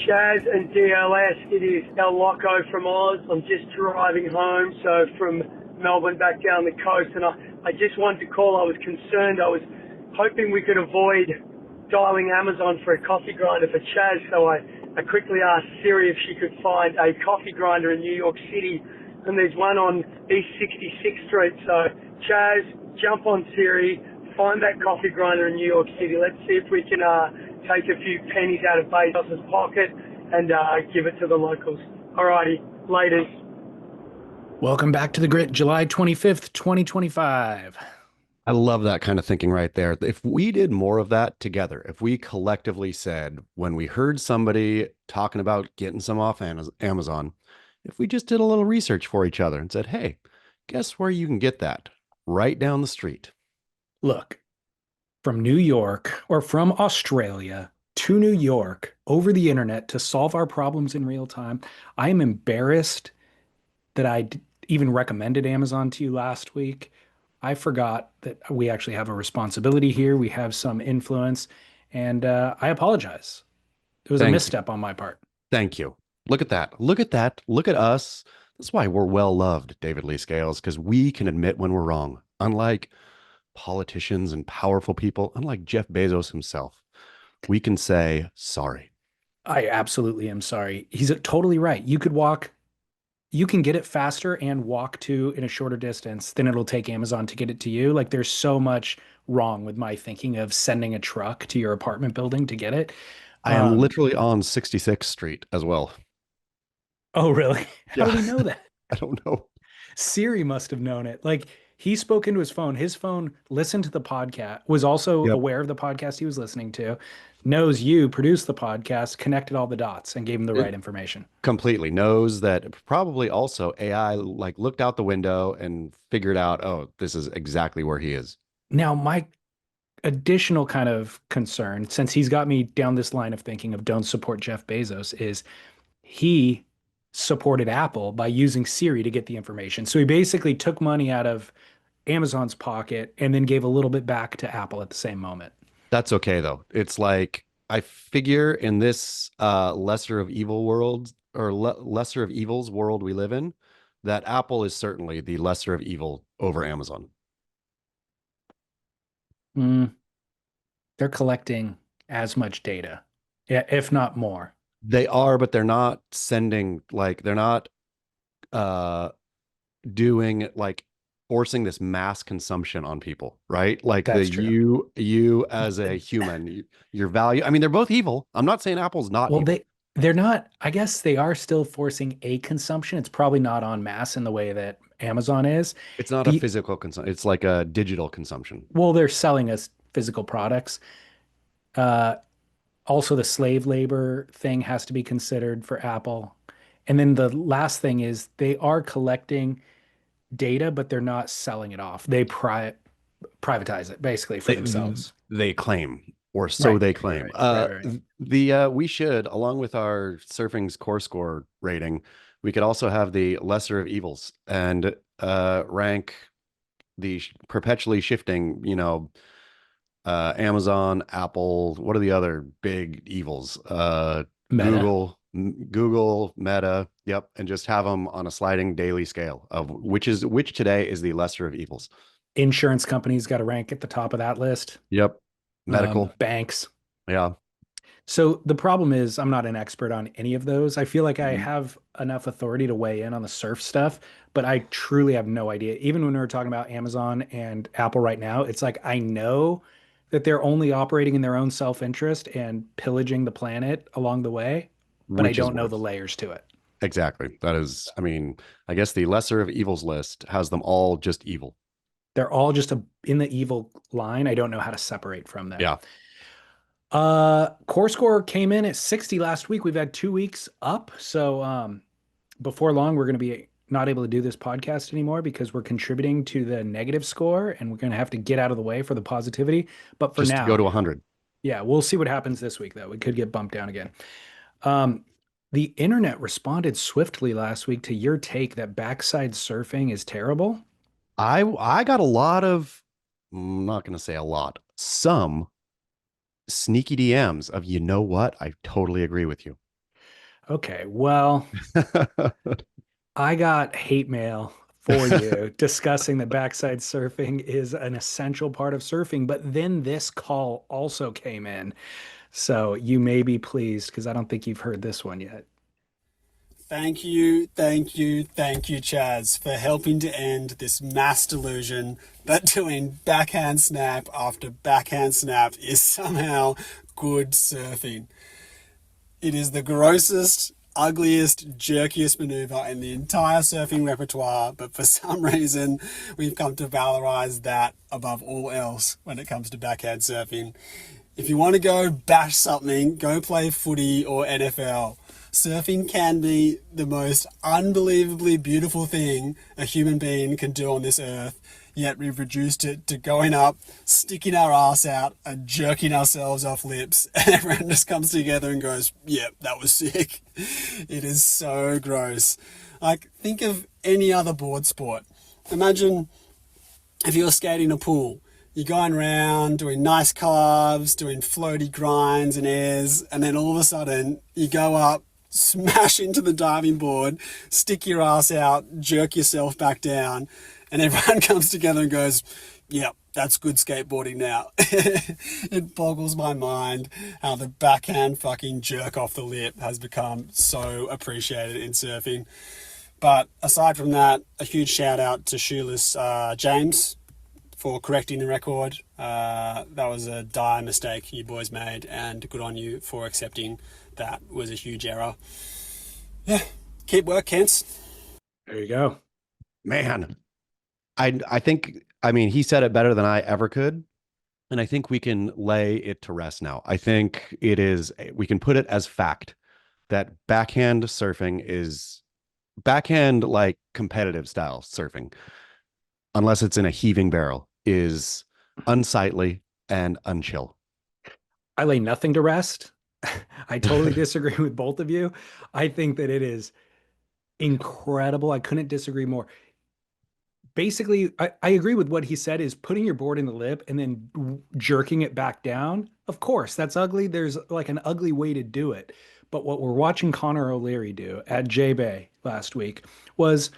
Chas and DLS. It is El Loco from Oz. I'm just driving home, so from Melbourne back down the coast, and I just wanted to call. I was concerned. I was hoping we could avoid dialing Amazon for a coffee grinder for Chas, so I quickly asked Siri if she could find a coffee grinder in New York City, and there's one on East 66th Street. So Chas, jump on Siri, find that coffee grinder in New York City. Let's see if we can take a few pennies out of Bezos's pocket and give it to the locals. Alrighty, laters. Welcome back to The Grit, July 25th, 2025. I love that kind of thinking right there. If we did more of that together, if we collectively said, when we heard somebody talking about getting some off Amazon, if we just did a little research for each other and said, hey, guess where you can get that? Right down the street. Look, from New York or from Australia to New York over the internet to solve our problems in real time, I am embarrassed that I even recommended Amazon to you last week. I forgot that we actually have a responsibility here. We have some influence, and I apologize. It was a misstep on my part. Thank you. Look at that. Look at that. Look at us. That's why we're well loved, David Lee Scales, because we can admit when we're wrong. Unlike politicians and powerful people, unlike Jeff Bezos himself, we can say sorry. I absolutely am sorry. He's totally right. You can get it faster and walk to in a shorter distance than it'll take Amazon to get it to you. Like, there's so much wrong with my thinking of sending a truck to your apartment building to get it. I am literally on 66th Street as well. Oh, really? How do we know that? I don't know. Siri must have known it. Like, he spoke into his phone. His phone listened to the podcast, was also aware of the podcast he was listening to, knows you produced the podcast, connected all the dots, and gave him the right information. Completely knows that. Probably also AI like looked out the window and figured out, oh, this is exactly where he is. Now, my additional kind of concern, since he's got me down this line of thinking of don't support Jeff Bezos, is he supported Apple by using Siri to get the information. So he basically took money out of Amazon's pocket and then gave a little bit back to Apple at the same moment. That's okay, though. It's like, I figure in this lesser of evil world, or lesser of evils world we live in, that Apple is certainly the lesser of evil over Amazon. They're collecting as much data, if not more. They are, but they're not sending, like, they're not doing, like, forcing this mass consumption on people, right? Like, That's true. you as a human, your value. I mean, they're both evil. I'm not saying Apple's not evil. They're not. I guess they are still forcing a consumption. It's probably not en masse in the way that Amazon is. It's not a physical consumption. It's like a digital consumption. Well, they're selling us physical products. Also, the slave labor thing has to be considered for Apple. And then the last thing is they are collecting data, but they're not selling it off. They privatize it basically for themselves. They claim, or so they claim. Right. We should, along with our Surfing's core score rating, we could also have the lesser of evils and rank the perpetually shifting, Amazon, Apple. What are the other big evils? Meta. Google, Meta. Yep. And just have them on a sliding daily scale of which today is the lesser of evils. Insurance companies got to rank at the top of that list. Yep. Medical. Banks. Yeah. So the problem is I'm not an expert on any of those. I feel like I have enough authority to weigh in on the surf stuff, but I truly have no idea. Even when we're talking about Amazon and Apple right now, it's like I know that they're only operating in their own self-interest and pillaging the planet along the way, but I don't know the layers to it. Exactly. That is, I mean, I guess the lesser of evils list has them all just evil. They're all just in the evil line. I don't know how to separate from them. Yeah. Core score came in at 60 last week. We've had 2 weeks up. So before long, we're going to be not able to do this podcast anymore because we're contributing to the negative score and we're going to have to get out of the way for the positivity. But for now, to go to 100. Yeah, we'll see what happens this week, though. We could get bumped down again. The internet responded swiftly last week to your take that backside surfing is terrible. I got a lot of, I'm not going to say a lot, some sneaky DMs of, you know what? I totally agree with you. Okay, well, I got hate mail for you discussing that backside surfing is an essential part of surfing, but then this call also came in. So you may be pleased because I don't think you've heard this one yet. Thank you, Chaz, for helping to end this mass delusion that doing backhand snap after backhand snap is somehow good surfing. It is the grossest, ugliest, jerkiest maneuver in the entire surfing repertoire, but for some reason, we've come to valorize that above all else when it comes to backhand surfing. If you want to go bash something, go play footy or NFL. Surfing can be the most unbelievably beautiful thing a human being can do on this earth, yet we've reduced it to going up, sticking our ass out, and jerking ourselves off lips, and everyone just comes together and goes, yep, that was sick. It is so gross. Like, think of any other board sport. Imagine if you were skating a pool. You're going around doing nice carves, doing floaty grinds and airs, and then all of a sudden you go up, smash into the diving board, stick your ass out, jerk yourself back down, and everyone comes together and goes, yep, that's good skateboarding now. It boggles my mind how the backhand fucking jerk off the lip has become so appreciated in surfing. But aside from that, a huge shout out to Shoeless James for correcting the record. That was a dire mistake you boys made, and good on you for accepting that was a huge error. Yeah, keep work, Kents. There you go. Man, I think, I mean, he said it better than I ever could. And I think we can lay it to rest now. I think we can put it as fact that backhand surfing is backhand, like competitive style surfing, unless it's in a heaving barrel, is unsightly and unchill. I lay nothing to rest. I totally disagree with both of you. I think that it is incredible. I couldn't disagree more. Basically, I agree with what he said is putting your board in the lip and then jerking it back down. Of course, that's ugly. There's like an ugly way to do it. But what we're watching Connor O'Leary do at J-Bay last week was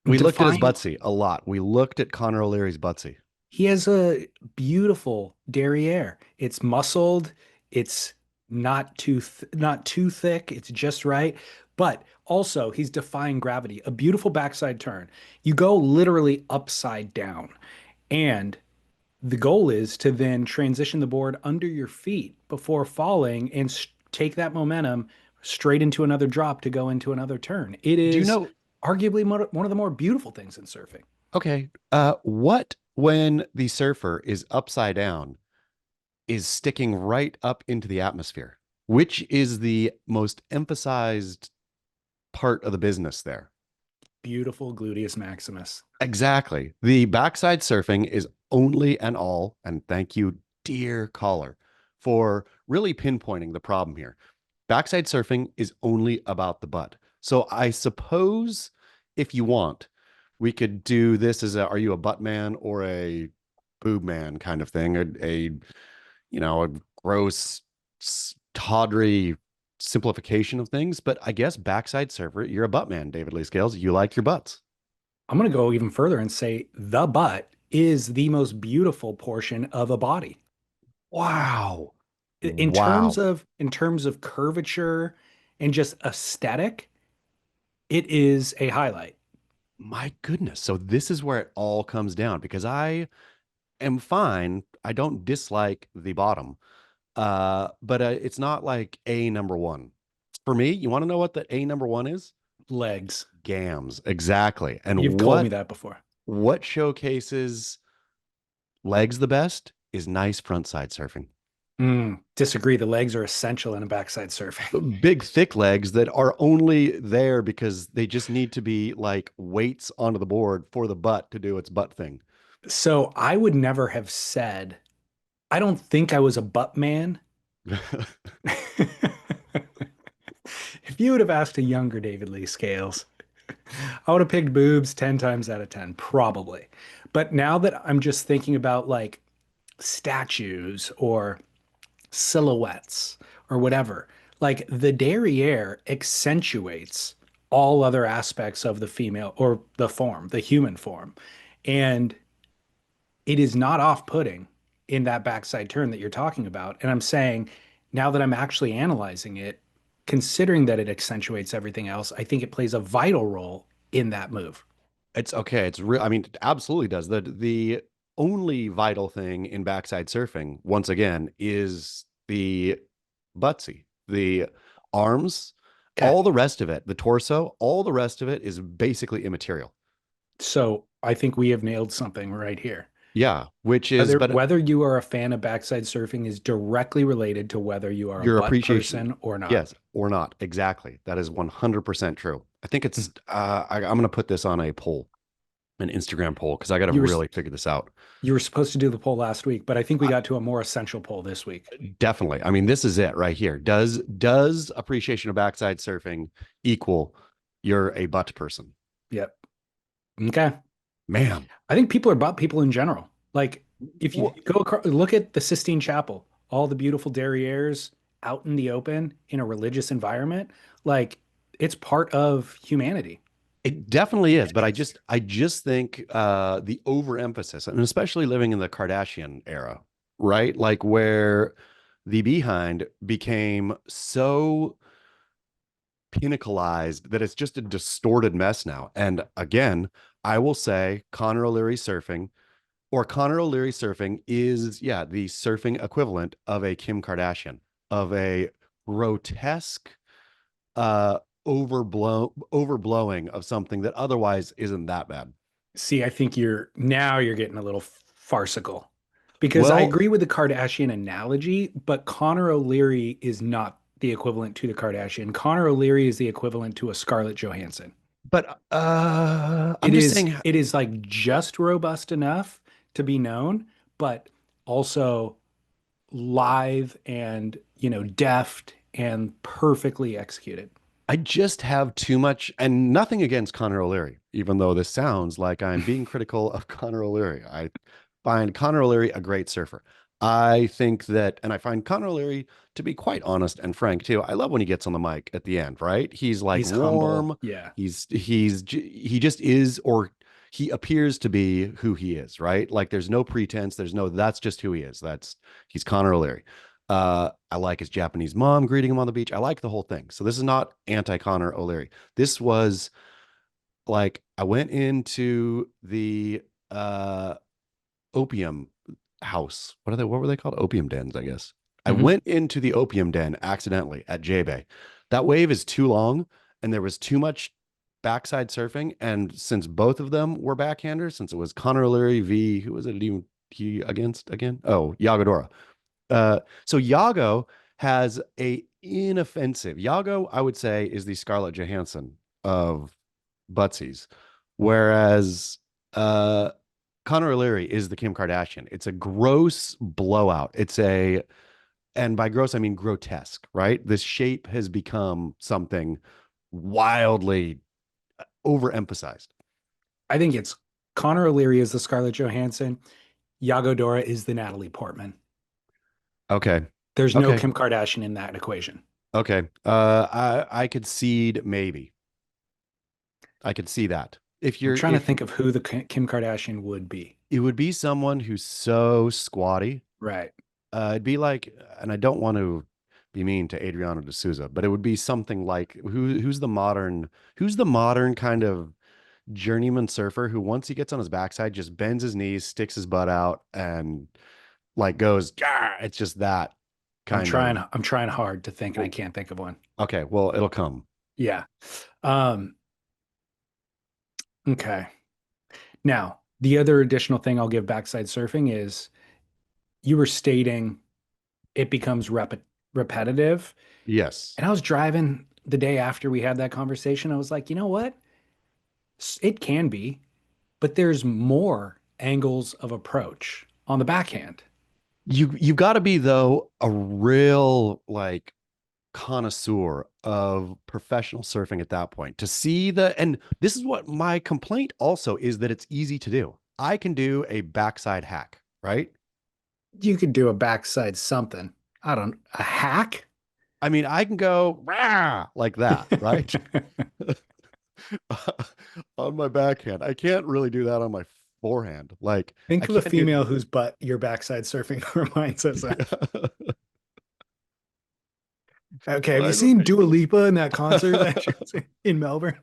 We looked at his define. butsy a lot. We looked at Connor O'Leary's butsy. He has a beautiful derriere. It's muscled. It's not too thick. It's just right. But also, he's defying gravity. A beautiful backside turn. You go literally upside down, and the goal is to then transition the board under your feet before falling and take that momentum straight into another drop to go into another turn. It Do you is know? arguably one of the more beautiful things in surfing. Okay. What when the surfer is upside down is sticking right up into the atmosphere? Which is the most emphasized part of the business there? Beautiful gluteus maximus. Exactly. The backside surfing is only and all, and thank you, dear caller, for really pinpointing the problem here. Backside surfing is only about the butt. So I suppose if you want, we could do this as are you a butt man or a boob man kind of thing, a gross, tawdry simplification of things. But I guess backside surfer, you're a butt man, David Lee Scales. You like your butts. I'm going to go even further and say the butt is the most beautiful portion of a body. Wow. In Wow. in terms of curvature and just aesthetic, it is a highlight. My goodness. So this is where it all comes down because I am fine. I don't dislike the bottom. But it's not like a number one. For me, you want to know what the a number one is? Legs. Gams. Exactly. You've And told me that before. what showcases legs the best is nice front side surfing. Disagree. The legs are essential in a backside surfing. Big thick legs that are only there because they just need to be like weights onto the board for the butt to do its butt thing. So I would never have said, I don't think I was a butt man. If you would have asked a younger David Lee Scales, I would have picked boobs 10 times out of 10, probably. But now that I'm just thinking about like statues or silhouettes or whatever, Like the derriere accentuates all other aspects of the female or the form, the human form. And it is not off-putting in that backside turn that you're talking about. And I'm saying now that I'm actually analyzing it, considering that it accentuates everything else, I think it plays a vital role in that move. It's okay. It's real. I mean, it absolutely does. The only vital thing in backside surfing, once again, is the butsy, the arms, Okay. all the rest of it, the torso, all the rest of it is basically immaterial. So I think we have nailed something right here. Yeah, which is, but Whether you are a fan of backside surfing is directly related to whether you are a your butt appreciation, person or not. yes, or not. Exactly. That is 100% true. I think it's, I'm going to put this on a poll, an Instagram poll, because I got to You were really figure this out. you were supposed to do the poll last week, but I think we I, got to a more essential poll this week. definitely. I mean, this is it right here. Does appreciation of backside surfing equal you're a butt person? Yep. Okay. Man. I think people are butt people in general. Like if you Well, go across, look at the Sistine Chapel, all the beautiful derrieres out in the open in a religious environment, like it's part of humanity. it definitely is, but I just think the overemphasis, and especially living in the Kardashian era, right? Like where the behind became so pinnacleized that it's just a distorted mess now. And again, I will say Connor O'Leary surfing or Connor O'Leary surfing is, yeah, the surfing equivalent of a Kim Kardashian, of a grotesque overblowing of something that otherwise isn't that bad. See, I think you're getting a little farcical because I Well, agree with the Kardashian analogy, but Connor O'Leary is not the equivalent to the Kardashian. Connor O'Leary is the equivalent to a Scarlett Johansson. but I'm It just is saying, it is like just robust enough to be known, but also live and, deft and perfectly executed. I just have too much, and nothing against Connor O'Leary, even though this sounds like I'm being critical of Connor O'Leary. I find Connor O'Leary a great surfer. I think that, and I find Connor O'Leary to be quite honest and frank too. I love when he gets on the mic at the end, right? He's like He's humble. warm. Yeah. He just is, or he appears to be who he is, right? Like there's no pretense. That's just who he is. He's Connor O'Leary. I like his Japanese mom greeting him on the beach. I like the whole thing. So this is not anti-Connor O'Leary. This was like I went into the opium house. What were they called? Opium dens, I guess. I Mhm. went into the opium den accidentally at J-Bay. That wave is too long and there was too much backside surfing. And since both of them were backhanders, since it was Connor O'Leary v. Who was it he against again? Oh, Yagodora. So Yago has a inoffensive. Yago, I would say, is the Scarlett Johansson of Buttsies, whereas Connor O'Leary is the Kim Kardashian. It's a gross blowout. And by gross I mean grotesque, right? This shape has become something wildly overemphasized. I think it's Connor O'Leary is the Scarlett Johansson. Yagodora is the Natalie Portman. Okay. There's no Okay. Kim Kardashian in that equation. Okay. I could cede maybe. I could see that. I'm trying to If think of who the Kim Kardashian would be. it would be someone who's so squatty, Right. it'd be like, and I don't want to be mean to Adriano de Souza, but it would be something like who's the modern kind of journeyman surfer who once he gets on his backside just bends his knees, sticks his butt out, and like goes, "Gah!" It's just that I'm kind trying of. I'm trying hard to think and I can't think of one. Okay, well, it'll come. Yeah. Um, okay. Now, the other additional thing I'll give backside surfing is you were stating it becomes repetitive. Yes. And I was driving the day after we had that conversation. I was like, you know what? It can be, but there's more angles of approach on the backhand. You've got to be though a real like connoisseur of professional surfing at that point to see and this is what my complaint also is, that it's easy to do. I can do a backside hack, right? You could do a backside something. I don't, a hack? I mean, I can go rah, like that, right? On my backhand. I can't really do that on my forehand. Like I Think of a can't do female whose butt your backside surfing reminds us of. Okay, have you Mine would seen be Dua Lipa in that concert that she was in Melbourne?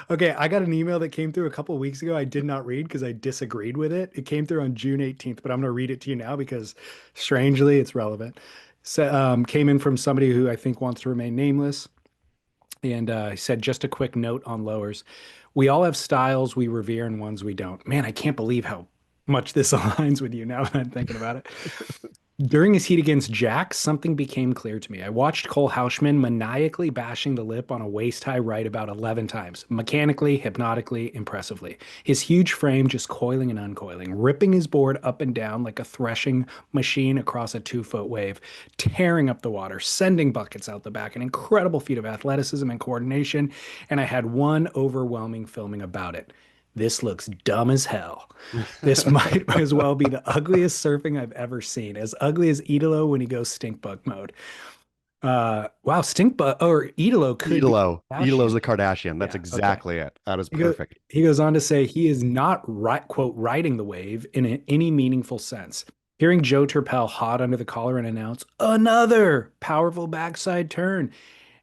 Okay, I got an email that came through a couple of weeks ago. I did not read because I disagreed with it. It came through on June 18th, but I'm going to read it to you now because strangely it's relevant. So, came in from somebody who I think wants to remain nameless. And he said, just a quick note on lowers. We all have styles we revere and ones we don't. Man, I can't believe how much this aligns with you now that I'm thinking about it. During his heat against Jack, something became clear to me. I watched Cole Houshman maniacally bashing the lip on a waist-high right about 11 times, mechanically, hypnotically, impressively. His huge frame just coiling and uncoiling, ripping his board up and down like a threshing machine across a 2-foot wave, tearing up the water, sending buckets out the back, an incredible feat of athleticism and coordination, and I had one overwhelming filming about it. This looks dumb as hell. This might as well be the ugliest surfing I've ever seen. As ugly as Italo when he goes stink bug mode. Wow, stink bug or Italo could be Idolo's Kardashian. the Kardashian. That's Yeah, okay. exactly it. That is He goes, perfect. he goes on to say he is not right, quote, riding the wave in any meaningful sense. Hearing Joe Turpel hot under the collar and announce another powerful backside turn,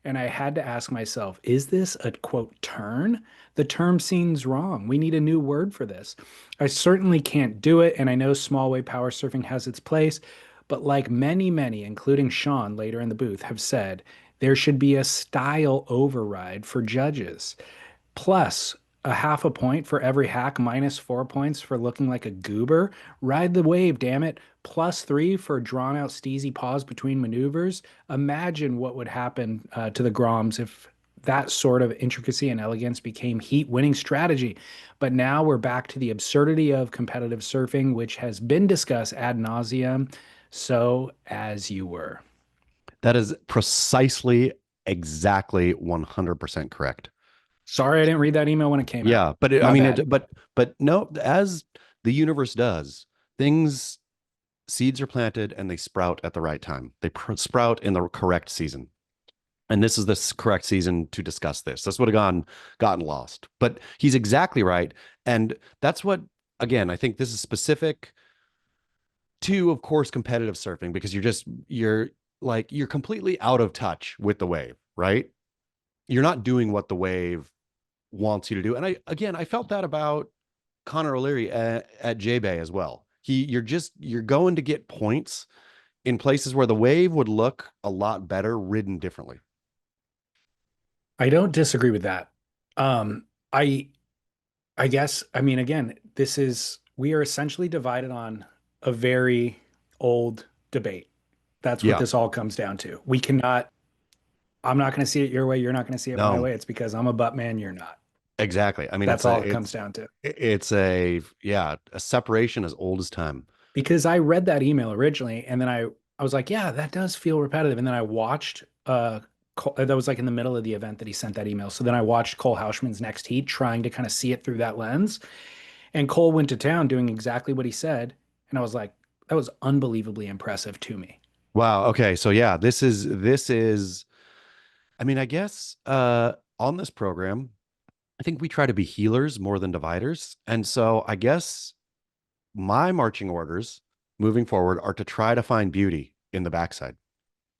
and I had to ask myself, is this a quote turn? The term seems wrong. We need a new word for this. I certainly can't do it, and I know small wave power surfing has its place, but like many, many, including Sean later in the booth, have said, there should be a style override for judges. Plus, a half a point for every hack, minus 4 points for looking like a goober. Ride the wave, damn it. +3 for drawn out steezy pause between maneuvers. Imagine what would happen to the Groms if that sort of intricacy and elegance became heat winning strategy. But now we're back to the absurdity of competitive surfing, which has been discussed ad nauseum. So, as you were. That is precisely exactly 100% correct. Sorry, I didn't read that email when it came out. Yeah, but I My mean, bad. but no, as the universe does, things seeds are planted and they sprout at the right time. They sprout in the correct season. And this is the correct season to discuss this. This would have gotten lost. But he's exactly right. And that's what, again, I think this is specific to, of course, competitive surfing, because you're completely out of touch with the wave, right? You're not doing what the wave wants you to do. And I felt that about Connor O'Leary at J-Bay as well. You're going to get points in places where the wave would look a lot better ridden differently. I don't disagree with that. Um, I I guess, I mean, again, we are essentially divided on a very old debate. That's what Yeah, this all comes down to. I'm not going to see it your way. You're not going to see it my no, way. It's because I'm a butt man. You're not. exactly. I mean, That's all it comes down to. it's a separation as old as time. Because I read that email originally and then I was like, yeah, that does feel repetitive. And then I watched, that was like in the middle of the event that he sent that email. So then I watched Cole Houshman's next heat, trying to kind of see it through that lens. And Cole went to town doing exactly what he said. And I was like, that was unbelievably impressive to me. Wow. Okay. So yeah, this is I mean, I guess on this program, I think we try to be healers more than dividers. And so I guess my marching orders moving forward are to try to find beauty in the backside.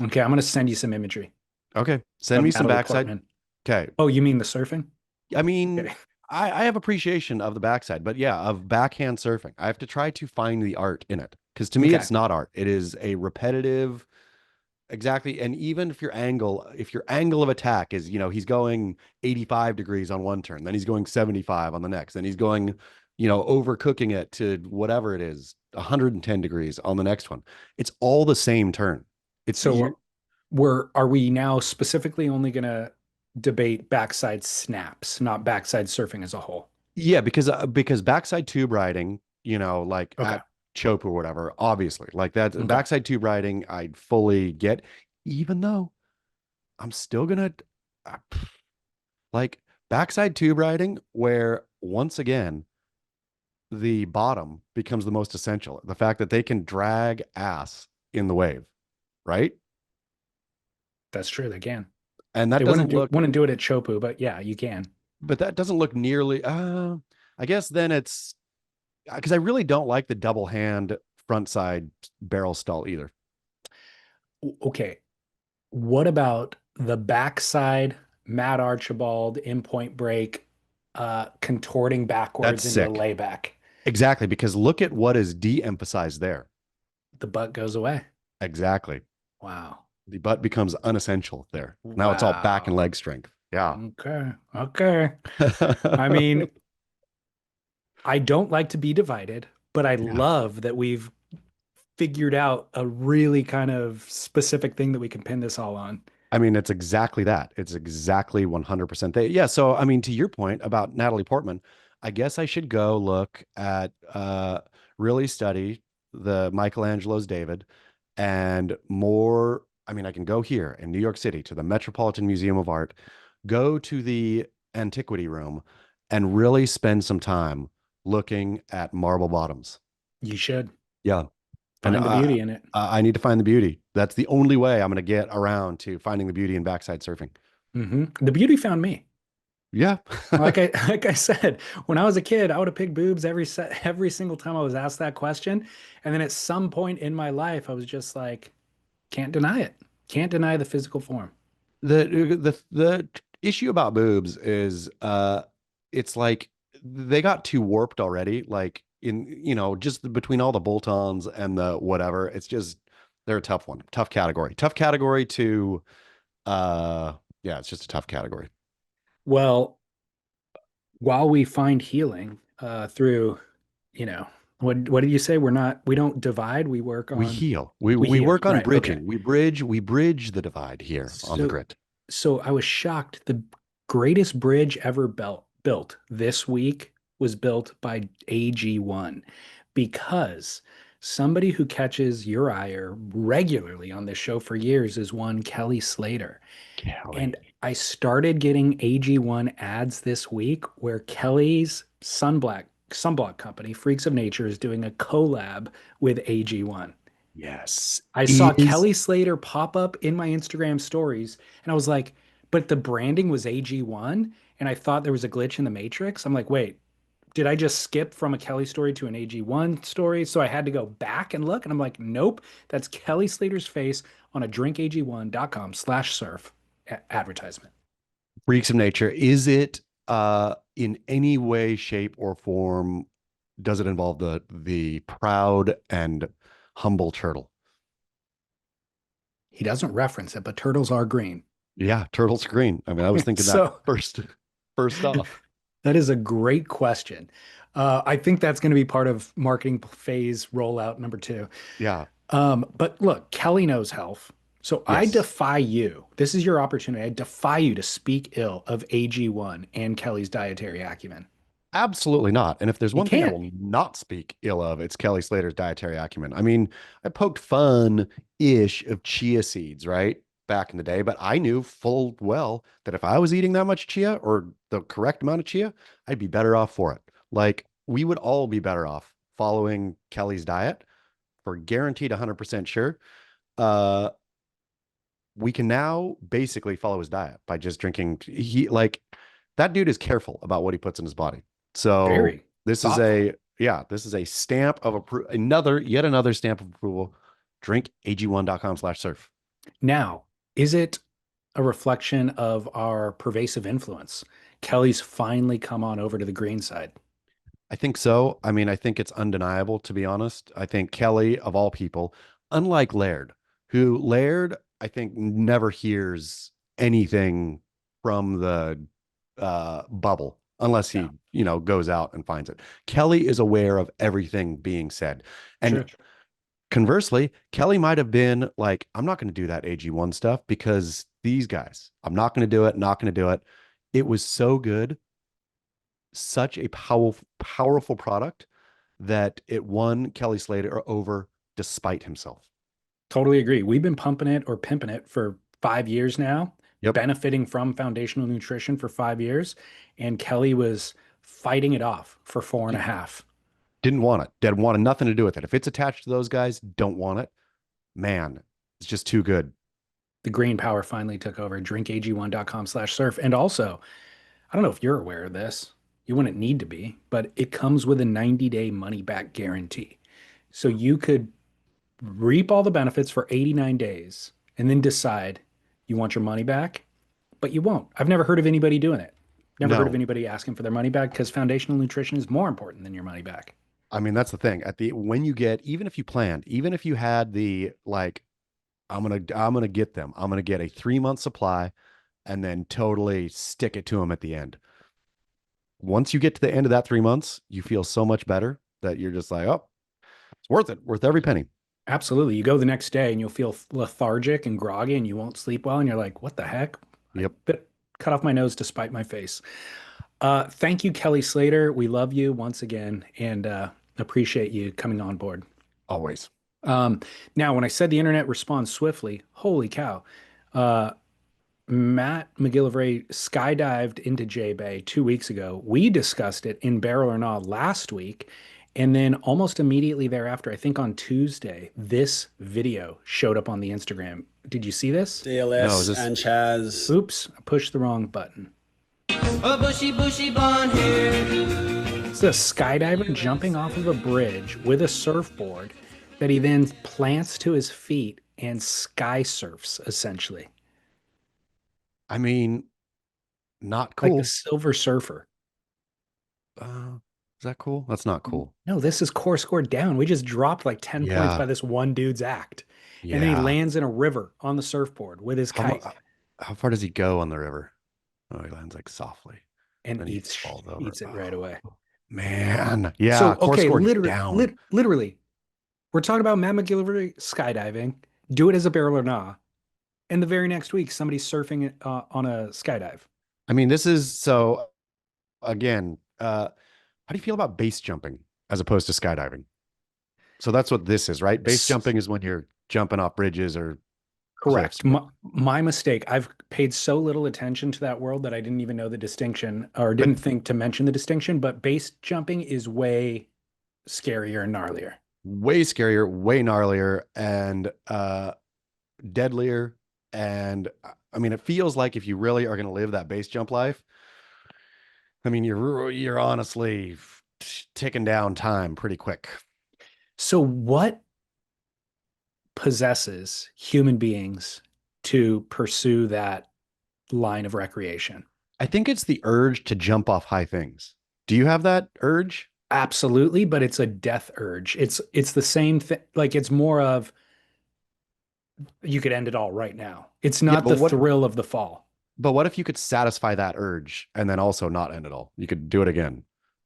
Okay, I'm going to send you some imagery Okay. Send of me some Natalie backside. Portman. Okay. Oh, you mean the surfing? I mean, Okay. I have appreciation of the backside, but yeah, of backhand surfing. I have to try to find the art in it, because to me, Okay. it's not art. It is a repetitive, exactly. And even if your angle of attack is, he's going 85 degrees on one turn, then he's going 75 on the next, then he's going, overcooking it to whatever it is, 110 degrees on the next one. It's all the same turn. It's you So are we now specifically only going to debate backside snaps, not backside surfing as a whole? Yeah, because backside tube riding, like Okay. at Chope or whatever, obviously, like that Okay. backside tube riding, I'd fully get, even though I'm still gonna uh, like backside tube riding, where once again the bottom becomes the most essential. The fact that they can drag ass in the wave, right? That's true. They can. And that They doesn't look, wouldn't do it at Chopu, but yeah, you can. but that doesn't look nearly, I guess then it's, because I really don't like the double hand front side barrel stall either. Okay. What about the backside Matt Archibald in Point Break, contorting That's backwards into a sick. layback? Exactly. Because look at what is de-emphasized there. The butt goes away. Exactly. Wow. The butt becomes unessential there. Now it's all back and Wow. leg strength. Yeah. Okay. Okay. I mean, I don't like to be divided, but I Yeah. love that we've figured out a really kind of specific thing that we can pin this all on. I mean, it's exactly that. It's exactly 100% that. Yeah. So, I mean, to your point about Natalie Portman, I guess I should go look at, really study the Michelangelo's David and more. I mean, I can go here in New York City to the Metropolitan Museum of Art, go to the Antiquity Room, and really spend some time looking at marble bottoms. You should Yeah. And find the beauty in it. I need to find the beauty. That's the only way I'm going to get around to finding the beauty in backside surfing. The beauty found me. Yeah. Like I said, when I was a kid, I would have picked boobs every single time I was asked that question. And then at some point in my life, I was just like, can't deny it. Can't deny the physical form. The issue about boobs is it's like they got too warped already. Like in, just between all the bolt-ons and the whatever, it's just they're a tough one. Tough category. Tough category to yeah, it's just a tough category. Well, while we find healing through, what did you say? We don't divide, we work We on heal. We we heal. work on Right. bridging. Okay. We bridge the divide here on the So grit. so I was shocked. The greatest bridge ever built this week was built by AG1 because somebody who catches your ire regularly on this show for years is one Kelly Slater. And Kelly. I started getting AG1 ads this week where Kelly's sunblock company, Freaks of Nature, is doing a collab with AG1. Yes. I saw Kelly Slater pop up in my Instagram stories, and I was like, but the branding was AG1, and I thought there was a glitch in the matrix. I'm like, wait, did I just skip from a Kelly story to an AG1 story? So I had to go back and look, and I'm like, nope, that's Kelly Slater's face on a drinkag1.com/surf advertisement. Freaks of Nature. Is it in any way, shape, or form, does it involve the proud and humble turtle? He doesn't reference it, but turtles are green. Yeah, turtle's green. I mean, I was thinking So that first off. that is a great question. I think that's going to be part of marketing phase rollout number 2. Yeah. But look, Kelly knows health. So I Yes. defy you. This is your opportunity. I defy you to speak ill of AG1 and Kelly's dietary acumen. Absolutely not. And if there's You one thing I can't. will not speak ill of, it's Kelly Slater's dietary acumen. I mean, I poked fun-ish of chia seeds, right? Back in the day, but I knew full well that if I was eating that much chia or the correct amount of chia, I'd be better off for it. Like we would all be better off following Kelly's diet for guaranteed 100% sure. We can now basically follow his diet by just drinking. That dude is careful about what he puts in his body. So Very this thoughtful. is a stamp of approval, yet another stamp of approval. Drink ag1.com/surf. Now, is it a reflection of our pervasive influence? Kelly's finally come on over to the green side. I think so. I mean, I think it's undeniable, to be honest. I think Kelly, of all people, unlike Laird, I think, never hears anything from the bubble unless he, goes out and finds it. Kelly is aware of everything being said. And True. conversely, Kelly might have been like, I'm not going to do that AG1 stuff because these guys, I'm not going to do it, not going to do it. It was so good, such a powerful product that it won Kelly Slater over despite himself. Totally agree. We've been pumping it or pimping it for 5 years now, Yep. benefiting from foundational nutrition for 5 years. And Kelly was fighting it off for 4.5. Didn't want it. Dad wanted nothing to do with it. If it's attached to those guys, don't want it. Man, it's just too good. The green power finally took over. drinkag1.com/surf. And also, I don't know if you're aware of this. You wouldn't need to be, but it comes with a 90-day money back guarantee. So you could reap all the benefits for 89 days and then decide you want your money back, but you won't. I've never heard of anybody doing it. Never heard of No, anybody asking for their money back because foundational nutrition is more important than your money back. I mean, that's the thing. When you get, even if you planned, even if you had the like, I'm gonna get them. I'm gonna get a 3 month supply and then totally stick it to them at the end. Once you get to the end of that 3 months, you feel so much better that you're just like, oh, it's worth it, worth every penny. Absolutely. You go the next day and you'll feel lethargic and groggy and you won't sleep well. And you're like, what the heck? I Yep. bit cut off my nose to spite my face. Thank you, Kelly Slater. We love you once again and appreciate you coming on board. Always. Um, Now, when I said the internet responds swiftly, holy cow. Uh, Matt Mcgillivray skydived into J Bay 2 weeks ago. We discussed it in Barrel or Not last week. And then almost immediately thereafter, I think on Tuesday, this video showed up on the Instagram. Did you see this? No, DLS and Chas. Oops, I pushed the wrong button. A bushy, bushy blonde hair. It's a skydiver jumping off of a bridge with a surfboard that he then plants to his feet and sky surfs, essentially. I mean, not Like cool. the Silver Surfer. Is that cool? That's not cool. No, this is core scored down. We just dropped like 10 points Yeah. by this one dude's act. And then he Yeah. lands in a river on the surfboard with his How, kite how far does he go on the river? Oh, he lands like softly. and then he eats falls over. it right away. Man. Yeah. So, Core okay, scored literally, down. literally, we're talking about Matt Mcgillivray skydiving. Do it as a barrel or nah. And the very next week, somebody's surfing on a skydive. I mean, this is so again, how do you feel about base jumping as opposed to skydiving? So that's what this is, right? Base jumping is when you're jumping off bridges or Correct. cliffs. My mistake. I've paid so little attention to that world that I didn't even know the distinction or didn't think to mention the distinction. But base jumping is way scarier and gnarlier. Way scarier, way gnarlier, and deadlier. And I mean, it feels like if you really are going to live that base jump life, I mean, you're honestly ticking down time pretty quick. So, what possesses human beings to pursue that line of recreation? I think it's the urge to jump off high things. Do you have that urge? Absolutely, but it's a death urge. It's the same thing. Like it's more of you could end it all right now. It's Yeah, not but the thrill of the fall. But what if you could satisfy that urge and then also not end it all? You could do it again.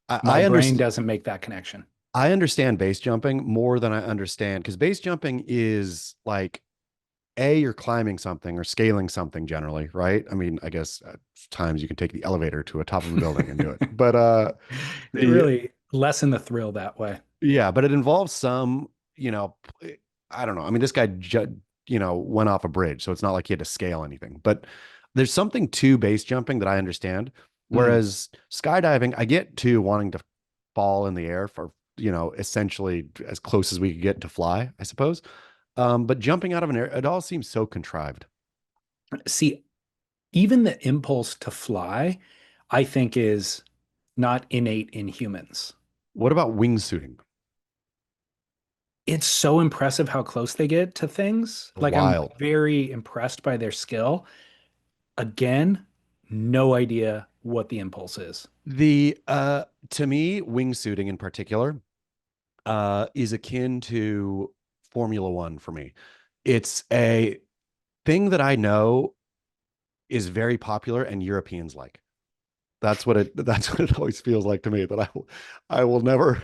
My I brain understand. doesn't make that connection. I understand base jumping more than I understand because base jumping is like you're climbing something or scaling something generally, right? I mean, I guess at times you can take the elevator to a top of a building and do it, but It really lessen the thrill that way. yeah, but it involves some, I don't know. I mean, this guy, went off a bridge, so it's not like he had to scale anything. But there's something to base jumping that I understand. Whereas skydiving, I get to wanting to fall in the air for, essentially as close as we could get to fly, I suppose. But jumping out of an air, it all seems so contrived. See, even the impulse to fly, I think is not innate in humans. What about wingsuiting? It's so impressive how close they get to things. Like Wild. I'm very impressed by their skill. Again, no idea what the impulse is. To me, wingsuiting in particular, is akin to Formula One for me. It's a thing that I know is very popular and Europeans like. That's what it always feels like to me, that I will never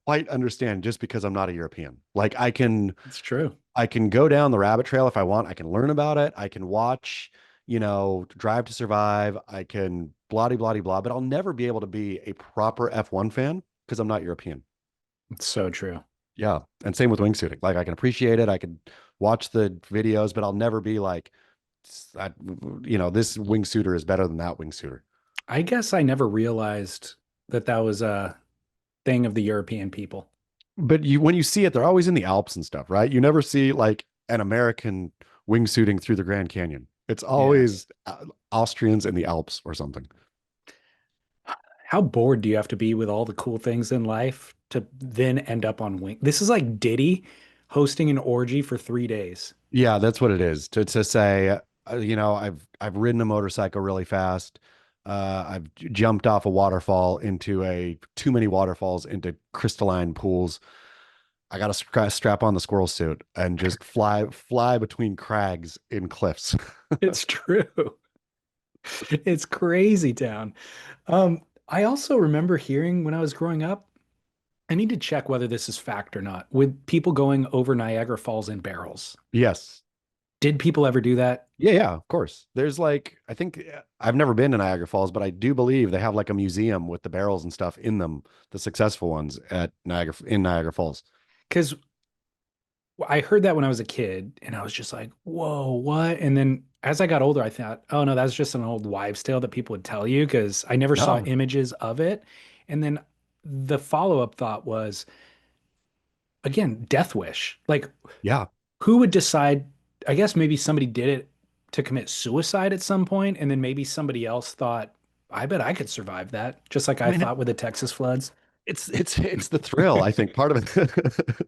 quite understand just because I'm not a European. Like It's true. I can go down the rabbit trail if I want. I can learn about it. I can watch, Drive to Survive. I can blah, blah, blah, but I'll never be able to be a proper F1 fan because I'm not European. It's so true. Yeah. And same with wingsuiting. Like I can appreciate it. I can watch the videos, but I'll never be like, this wingsuiter is better than that wingsuiter. I guess I never realized that was a thing of the European people. But when you see it, they're always in the Alps and stuff, right? You never see like an American wingsuiting through the Grand Canyon. It's always Austrians in the Alps or something. How bored do you have to be with all the cool things in life to then end up on wing? This is like Diddy hosting an orgy for 3 days. Yeah, that's what it is. To say, I've ridden a motorcycle really fast. I've jumped off a waterfall into too many waterfalls into crystalline pools. I got to strap on the squirrel suit and just fly between crags in cliffs. It's true. It's crazy town. I also remember hearing when I was growing up, I need to check whether this is fact or not, with people going over Niagara Falls in barrels. Yes. Did people ever do that? Yeah, of course. There's like, I think I've never been to Niagara Falls, but I do believe they have like a museum with the barrels and stuff in them, the successful ones in Niagara Falls. Because I heard that when I was a kid and I was just like, whoa, what? And then as I got older, I thought, oh no, that's just an old wives' tale that people would tell you because I never saw No. images of it. And then the follow-up thought was, again, death wish. Like, Yeah. who would decide? I guess maybe somebody did it to commit suicide at some point, and then maybe somebody else thought, I bet I could survive that, just like I mean, thought with the Texas floods. It's the thrill, I think, part of it.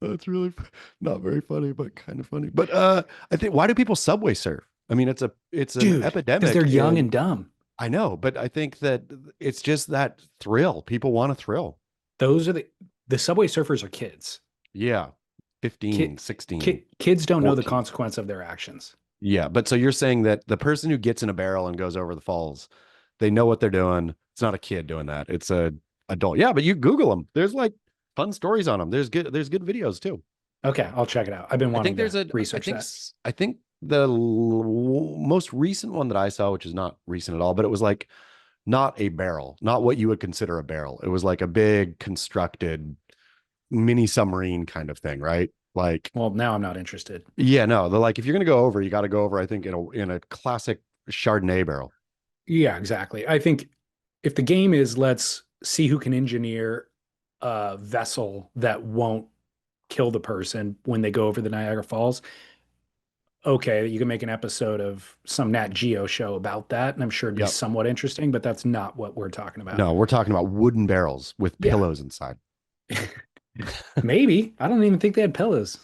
That's really not very funny, but kind of funny. But I think, why do people subway surf? I mean, it's an Dude, epidemic. because they're young and dumb. I know, but I think that it's just that thrill. People want a thrill. Those are the subway surfers are kids. Yeah. 15, 16. Kids don't know the 14. consequence of their actions. Yeah. But so you're saying that the person who gets in a barrel and goes over the falls, they know what they're doing. It's not a kid doing that. It's a adult. Yeah, but you Google them. There's like fun stories on them. There's good videos too. Okay, I'll check it out. I've been wanting to research that. I think the most recent one that I saw, which is not recent at all, but it was like not a barrel, not what you would consider a barrel. It was like a big constructed mini submarine kind of thing, right? Like, well, now I'm not interested. yeah, no, they're like, if you're gonna go over, you got to go over, I think, in a classic Chardonnay barrel. Yeah, exactly. I think if the game is let's see who can engineer a vessel that won't kill the person when they go over the Niagara Falls, okay, you can make an episode of some Nat Geo show about that, and I'm sure it'd be somewhat interesting, but that's not what we're talking about. No, we're talking about wooden barrels with pillows inside. Maybe. I don't even think they had pillows.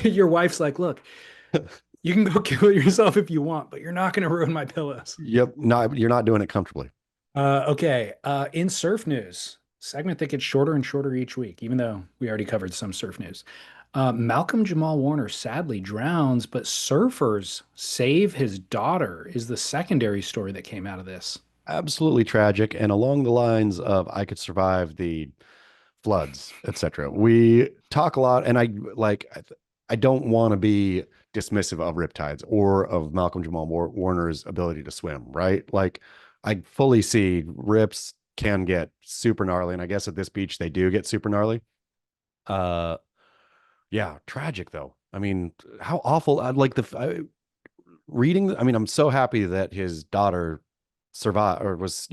Your wife's like, look, you can go kill yourself if you want, but you're not going to ruin my pillows. Yep. No, you're not doing it comfortably. Okay. In surf news, segment that gets shorter and shorter each week, even though we already covered some surf news. Malcolm Jamal Warner sadly drowns, but surfers save his daughter is the secondary story that came out of this. Absolutely tragic. And along the lines of I could survive the floods, etc. We talk a lot, and I don't want to be dismissive of riptides or of Malcolm Jamal Warner's ability to swim, right? Like, I fully see rips can get super gnarly, and I guess at this beach they do get super gnarly. Yeah, tragic though. I mean, how awful. I'm so happy that his daughter survived, or was,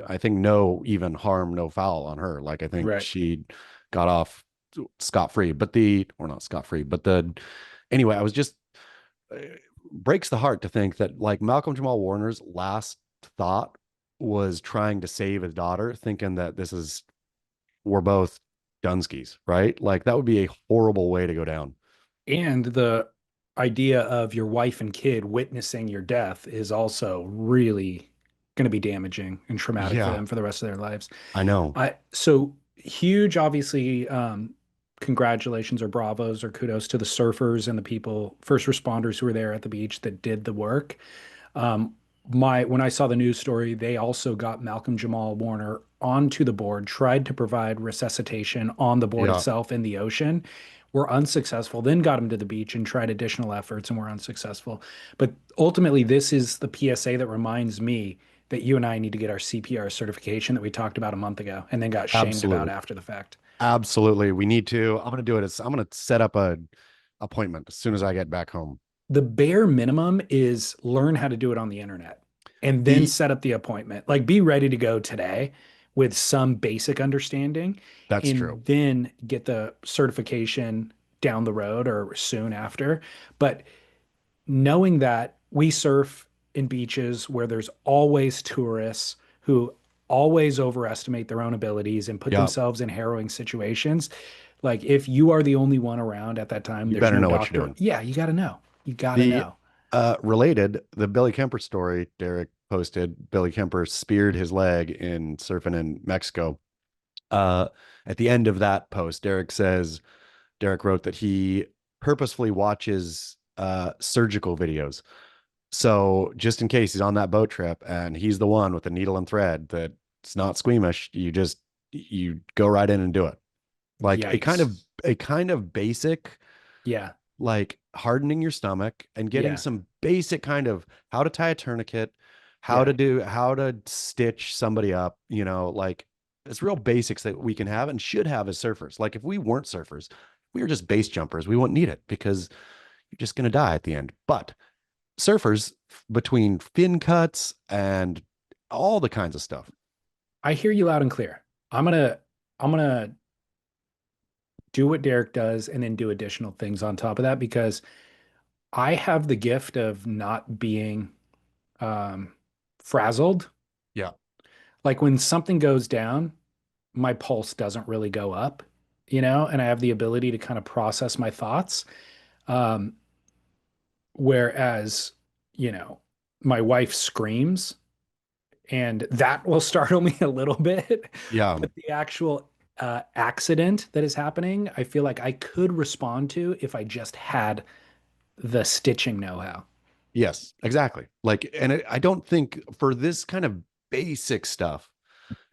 I think no even harm, no foul on her. Like, I think she got off scot-free, or not scot-free, but anyway, I was just, breaks the heart to think that like Malcolm Jamal Warner's last thought was trying to save his daughter, thinking that we're both Dunskies, right? Like, that would be a horrible way to go down. And the idea of your wife and kid witnessing your death is also really going to be damaging and traumatic for them for the rest of their lives. I know. So huge, obviously, congratulations or bravos or kudos to the surfers and the people, first responders who were there at the beach that did the work. When I saw the news story, they also got Malcolm Jamal Warner onto the board, tried to provide resuscitation on the board itself in the ocean, were unsuccessful, then got him to the beach and tried additional efforts and were unsuccessful. But ultimately, this is the PSA that reminds me that you and I need to get our CPR certification that we talked about a month ago and then got shamed about after the fact. Absolutely. We need to. I'm going to do it. I'm going to set up an appointment as soon as I get back home. The bare minimum is learn how to do it on the internet and then set up the appointment. Like, be ready to go today with some basic understanding That's true. and then get the certification down the road or soon after. But knowing that we surf in beaches where there's always tourists who always overestimate their own abilities and put Yeah. themselves in harrowing situations. Like if you are the only one around at that time, You there's better no know what you're doctor. doing. Yeah, you got to know. You got to The know. related, the Billy Kemper story Derek posted, Billy Kemper speared his leg in surfing in Mexico. At the end of that post, Derek wrote that he purposefully watches surgical videos. So just in case he's on that boat trip and he's the one with the needle and thread that's not squeamish, you go right in and do it. Like Yikes. a kind of basic, Yeah. like hardening your stomach and getting Yeah. some basic kind of how to tie a tourniquet, how Yeah. to stitch somebody up, like it's real basics that we can have and should have as surfers. Like if we weren't surfers, we were just base jumpers, we wouldn't need it because you're just going to die at the end. But surfers, between fin cuts and all the kinds of stuff. I hear you loud and clear. I'm gonna do what Derek does and then do additional things on top of that because I have the gift of not being um, frazzled. Yeah. Like when something goes down, my pulse doesn't really go up, and I have the ability to kind of process my thoughts. Um, whereas, you know, my wife screams and that will startle me a little bit. Yeah. But the actual accident that is happening, I feel like I could respond to if I just had the stitching know-how. Yes, exactly. Like, and I don't think for this kind of basic stuff,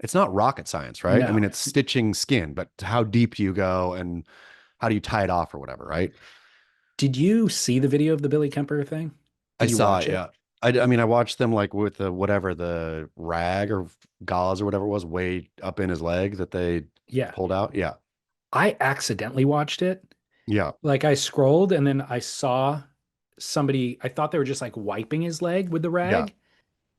it's not rocket science, right? I mean, No. it's stitching skin, but how deep do you go and how do you tie it off or whatever, right? Did you see the video of the Billy Kemper thing? I Did you saw watch it, it? yeah. I mean, I watched them like with the whatever, the rag or gauze or whatever it was way up in his leg that they Yeah. pulled out. Yeah. I accidentally watched it. Yeah. Like I scrolled and then I saw somebody, I thought they were just like wiping his leg with the Yeah. rag.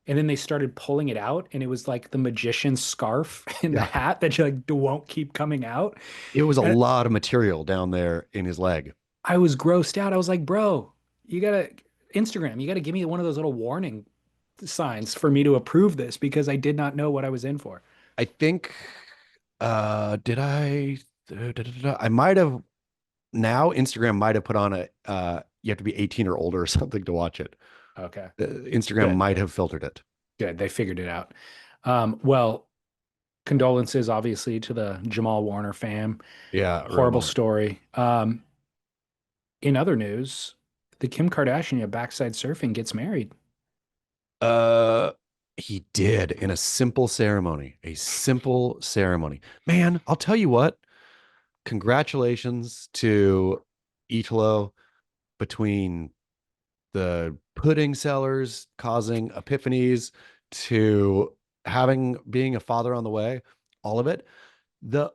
And then they started pulling it out, and it was like the magician's scarf and the Yeah. hat that like won't keep coming out. It was a And lot of material down there in his leg. I was grossed out. I was like, bro, you gotta Instagram, you gotta give me one of those little warning signs for me to approve this because I did not know what I was in for. I think, did I might have now Instagram might have put on you have to be 18 or older or something to watch it. Okay. Instagram Good. might have filtered it. Good. They figured it out. Well, condolences obviously to the Jamal Warner fam. Yeah. Horrible story. In other news, the Kim Kardashian of backside surfing gets married. Uh, he did in a simple ceremony, Man, I'll tell you what, congratulations to Italo, between the pudding sellers causing epiphanies to being a father on the way, all of it. The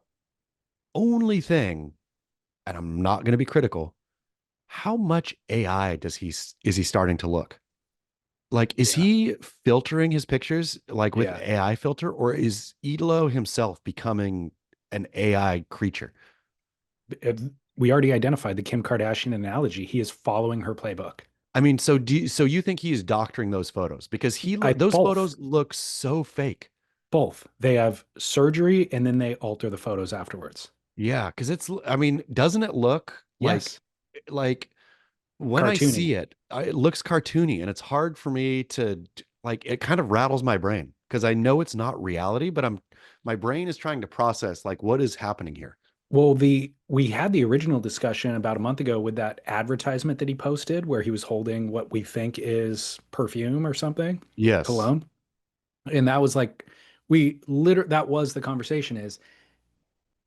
only thing, and I'm not going to be critical, how much AI is he starting to look? Like, is Yeah. he filtering his pictures like with Yeah. AI filter, or is Italo himself becoming an AI creature? We already identified the Kim Kardashian analogy. He is following her playbook. I mean, so you think he is doctoring those photos because those both. photos look so fake. Both. They have surgery and then they alter the photos afterwards. Yeah, because I mean, doesn't it look Yes. like when I Cartoony. see it, it looks cartoony, and it's hard for me to like. It kind of rattles my brain because I know it's not reality, but my brain is trying to process like what is happening here. Well, we had the original discussion about a month ago with that advertisement that he posted where he was holding what we think is perfume or something, Yes. cologne. And that was like that was the conversation is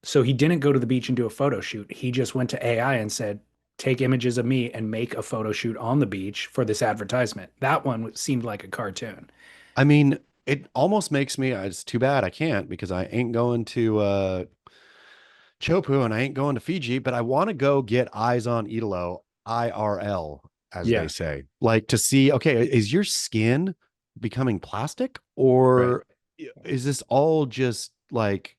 so he didn't go to the beach and do a photo shoot. He just went to AI and said, take images of me and make a photo shoot on the beach for this advertisement. That one seemed like a cartoon. I mean, it almost makes me, it's too bad I can't because I ain't going to Chopu and I ain't going to Fiji, but I want to go get eyes on Italo IRL, as Yeah. they say, like to see, okay, is your skin becoming plastic Right. or is this all just like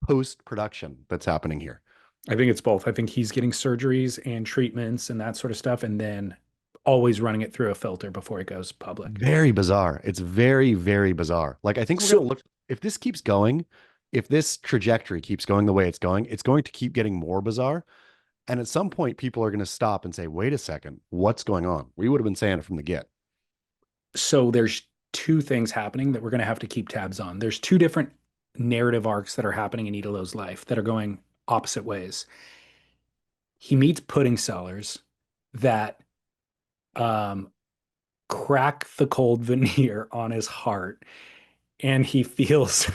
post production that's happening here? I think it's both. I think he's getting surgeries and treatments and that sort of stuff, and then always running it through a filter before it goes public. Very bizarre. It's very, very bizarre. Like, I think we're So, going to look, if this keeps going, if this trajectory keeps going the way it's going to keep getting more bizarre. And at some point, people are going to stop and say, wait a second, what's going on? We would have been saying it from the get. so there's two things happening that we're going to have to keep tabs on. There's two different narrative arcs that are happening in Italo's life that are going opposite ways. He meets pudding sellers that um, crack the cold veneer on his heart, and he feels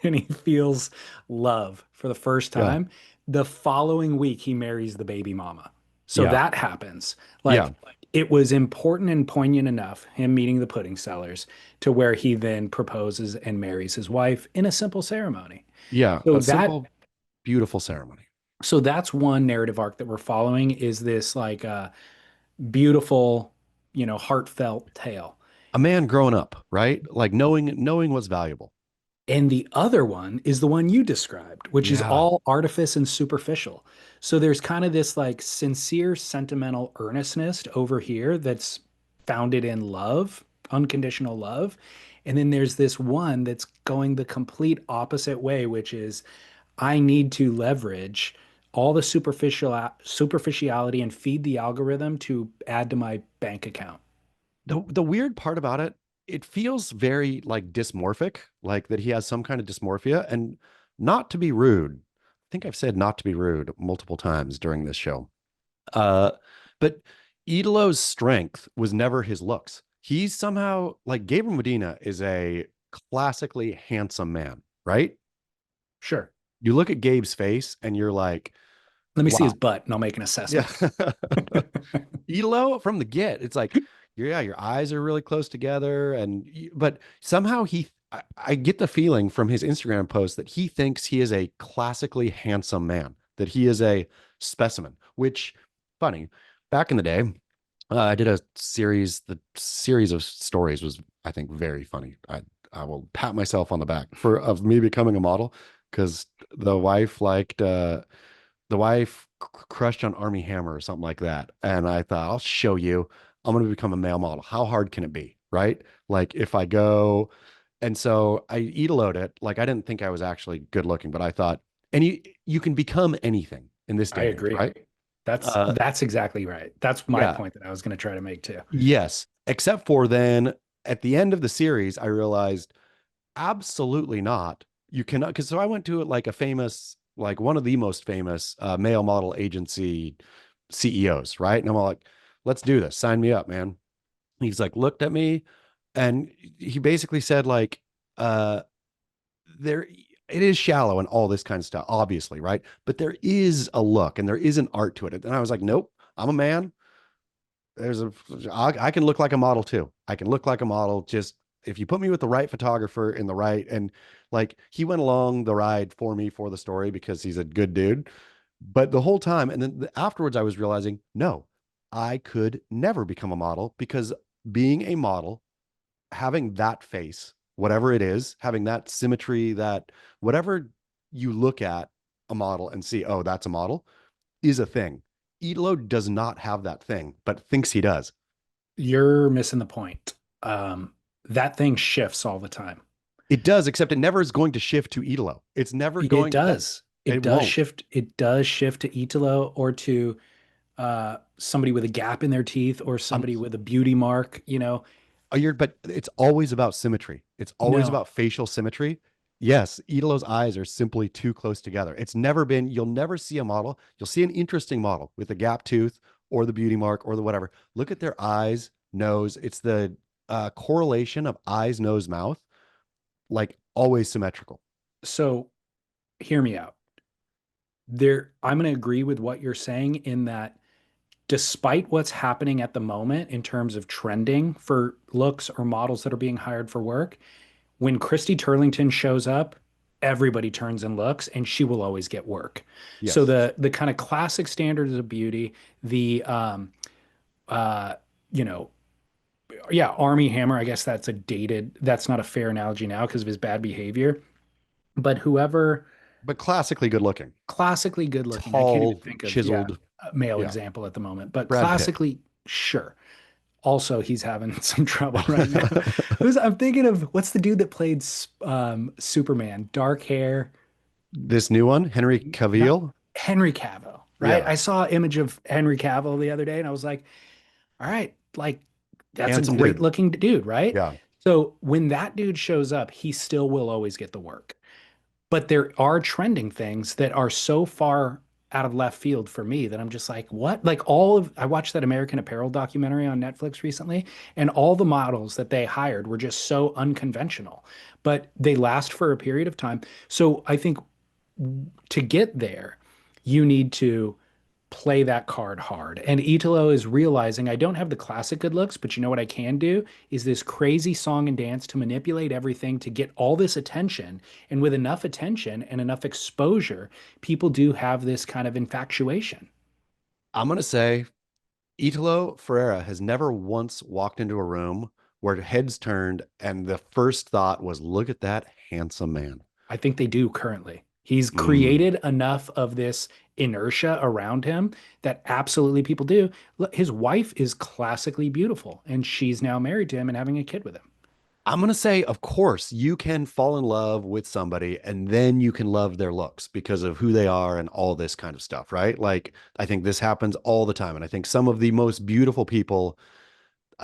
and he feels love for the first Yeah. time. The following week, he marries the baby mama. So Yeah. that happens. Yeah. Like, it was important and poignant enough, him meeting the pudding sellers, to where he then proposes and marries his wife in a simple ceremony. Yeah. So A simple, beautiful ceremony. so that's one narrative arc that we're following, is this like beautiful, heartfelt tale. A man growing up, right? Like knowing what's valuable. And the other one is the one you described, which is Yeah. all artifice and superficial. So there's kind of this like sincere, sentimental earnestness over here that's founded in love, unconditional love. And then there's this one that's going the complete opposite way, which is I need to leverage all the superficiality and feed the algorithm to add to my bank account. The weird part about it, it feels very like dysmorphic, like that he has some kind of dysmorphia. And not to be rude, I think I've said not to be rude multiple times during this show. But Italo's strength was never his looks. He's somehow like Gabriel Medina is a classically handsome man, right? Sure. You look at Gabe's face and you're like, Let me see wow. his butt and I'll make an assessment. Yeah. Italo from the get, it's like, yeah, your eyes are really close together. But somehow I get the feeling from his Instagram post that he thinks he is a classically handsome man, that he is a specimen, which funny. Back in the day, I did a series. The series of stories was, I think, very funny. I will pat myself on the back of me becoming a model, because the wife crushed on Army Hammer or something like that. And I thought, I'll show you. I'm going to become a male model. How hard can it be? Right? Like if I go, and so I Italo'd it. Like I didn't think I was actually good looking, but I thought, and you can become anything in this day. I and age, agree. right? That's exactly right. That's my Yeah. point that I was going to try to make too. Yes. Except for then at the end of the series, I realized absolutely not. You cannot, because so I went to like a famous, like one of the most famous male model agency CEOs, right? And I'm all like, let's do this. Sign me up, man. He's like, looked at me, and he basically said, like, there it is shallow and all this kind of stuff, obviously, right? But there is a look and there is an art to it. And I was like, nope, I'm a man. I can look like a model too. I can look like a model. Just if you put me with the right photographer in the right, and like he went along the ride for me for the story because he's a good dude. But the whole time, and then afterwards, I was realizing, no, I could never become a model, because being a model, having that face, whatever it is, having that symmetry, that whatever you look at a model and see, oh, that's a model, is a thing. Italo does not have that thing, but thinks he does. You're missing the point. That thing shifts all the time. It does, except it never is going to shift to Italo. It's never going. It does. It does shift. It does shift to Italo or to somebody with a gap in their teeth or somebody with a beauty mark. But it's always about symmetry. It's always No. about facial symmetry. Yes, Italo's eyes are simply too close together. It's never been, you'll never see a model. You'll see an interesting model with a gap tooth or the beauty mark or the whatever. Look at their eyes, nose. It's the correlation of eyes, nose, mouth, like always symmetrical. So hear me out. I'm going to agree with what you're saying in that despite what's happening at the moment in terms of trending for looks or models that are being hired for work, when Christy Turlington shows up, everybody turns and looks, and she will always get work. Yes. So the kind of classic standards of beauty, the yeah, Army Hammer. I guess that's not a fair analogy now because of his bad behavior. But whoever But classically good looking, classically good looking, I can't even tall, think of, yeah, chiseled. a male Yeah. example at the moment, but Brad Pitt. classically, sure. Also, he's having some trouble right now. I'm thinking of what's the dude that played Superman? Dark hair, This new one, Henry not Cavill. Henry Cavill, right? Yeah. I saw an image of Henry Cavill the other day and I was like, all right, like that's a Handsome great dude. looking dude, right? Yeah. So when that dude shows up, he still will always get the work. But there are trending things that are so far out of left field for me that I'm just like, what? Like I watched that American Apparel documentary on Netflix recently, and all the models that they hired were just so unconventional, but they last for a period of time. So I think to get there, you need to play that card hard. And Italo is realizing I don't have the classic good looks, but you know what I can do is this crazy song and dance to manipulate everything to get all this attention. And with enough attention and enough exposure, people do have this kind of infatuation. I'm gonna say Italo Ferreira has never once walked into a room where heads turned and the first thought was, look at that handsome man. I think they do currently. He's Mm. created enough of this inertia around him that absolutely people do. His wife is classically beautiful, and she's now married to him and having a kid with him. I'm gonna say, of course, you can fall in love with somebody and then you can love their looks because of who they are and all this kind of stuff, right? Like, I think this happens all the time. And I think some of the most beautiful people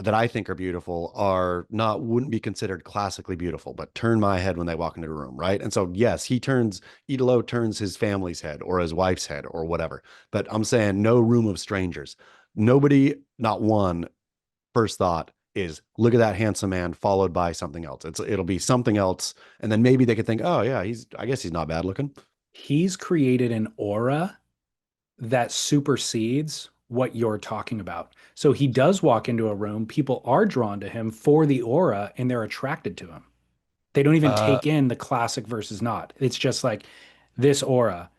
that I think are beautiful are not wouldn't be considered classically beautiful, but turn my head when they walk into a room, right? And so yes, Italo turns his family's head or his wife's head or whatever. But I'm saying no room of strangers. Nobody, not one, first thought is look at that handsome man, followed by something else. It'll be something else, and then maybe they could think, oh yeah, I guess he's not bad looking. He's created an aura that supersedes what you're talking about. So he does walk into a room, people are drawn to him for the aura and they're attracted to him. They don't even Uh, take in the classic versus not. It's just like this aura.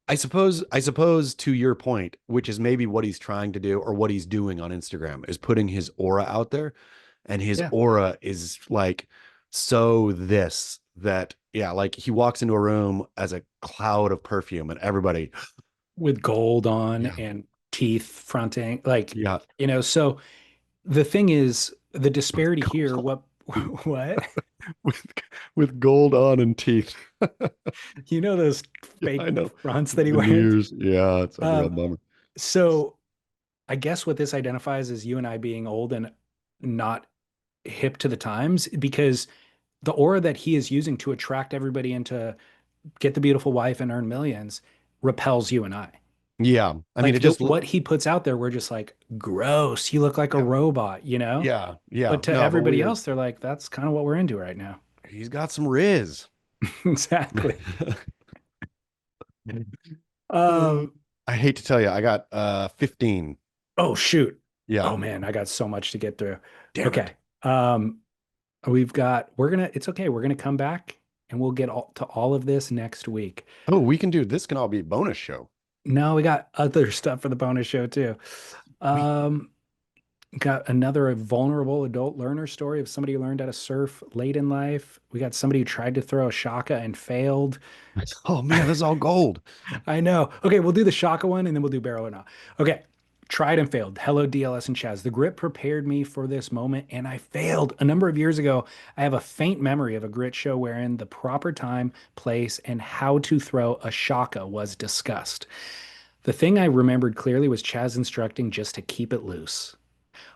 I suppose to your point, which is maybe what he's trying to do or what he's doing on Instagram, is putting his aura out there. And his Yeah. aura is like so this that, yeah, like he walks into a room as a cloud of perfume and everybody, With gold on yeah, and teeth fronting. Like, yeah, so the thing is the disparity here, gold, what? with with gold on and teeth. Those Yeah, I fake know. fronts that he wears. Veneers. Yeah, it's a real Um, bummer. so I guess what this identifies is you and I being old and not hip to the times because the aura that he is using to attract everybody and to get the beautiful wife and earn millions repels you and I. Yeah. I mean, Like it just, what he puts out there, we're just like, gross. You look like a yeah, robot, you know? yeah, yeah. But to No, but everybody else, they're like, that's kind of what we're into right now. he's got some riz. Exactly. Um, I hate to tell you, I got 15. oh shoot. Yeah. Oh man, I got so much to get through. Damn Okay. it. Um, it's okay. We're gonna come back and we'll get to all of this next week. Oh, we can do this can all be a bonus show. No, we got other stuff for the bonus show too. Sweet. Um, got another vulnerable adult learner story of somebody who learned how to surf late in life. We got somebody who tried to throw a Shaka and failed. Oh man, this is all gold. I know. Okay, we'll do the Shaka one and then we'll do barrel or not. Okay. Tried and failed. Hello, DLS and Chas. The grit prepared me for this moment and I failed. A number of years ago, I have a faint memory of a grit show wherein the proper time, place, and how to throw a Shaka was discussed. The thing I remembered clearly was Chaz instructing just to keep it loose.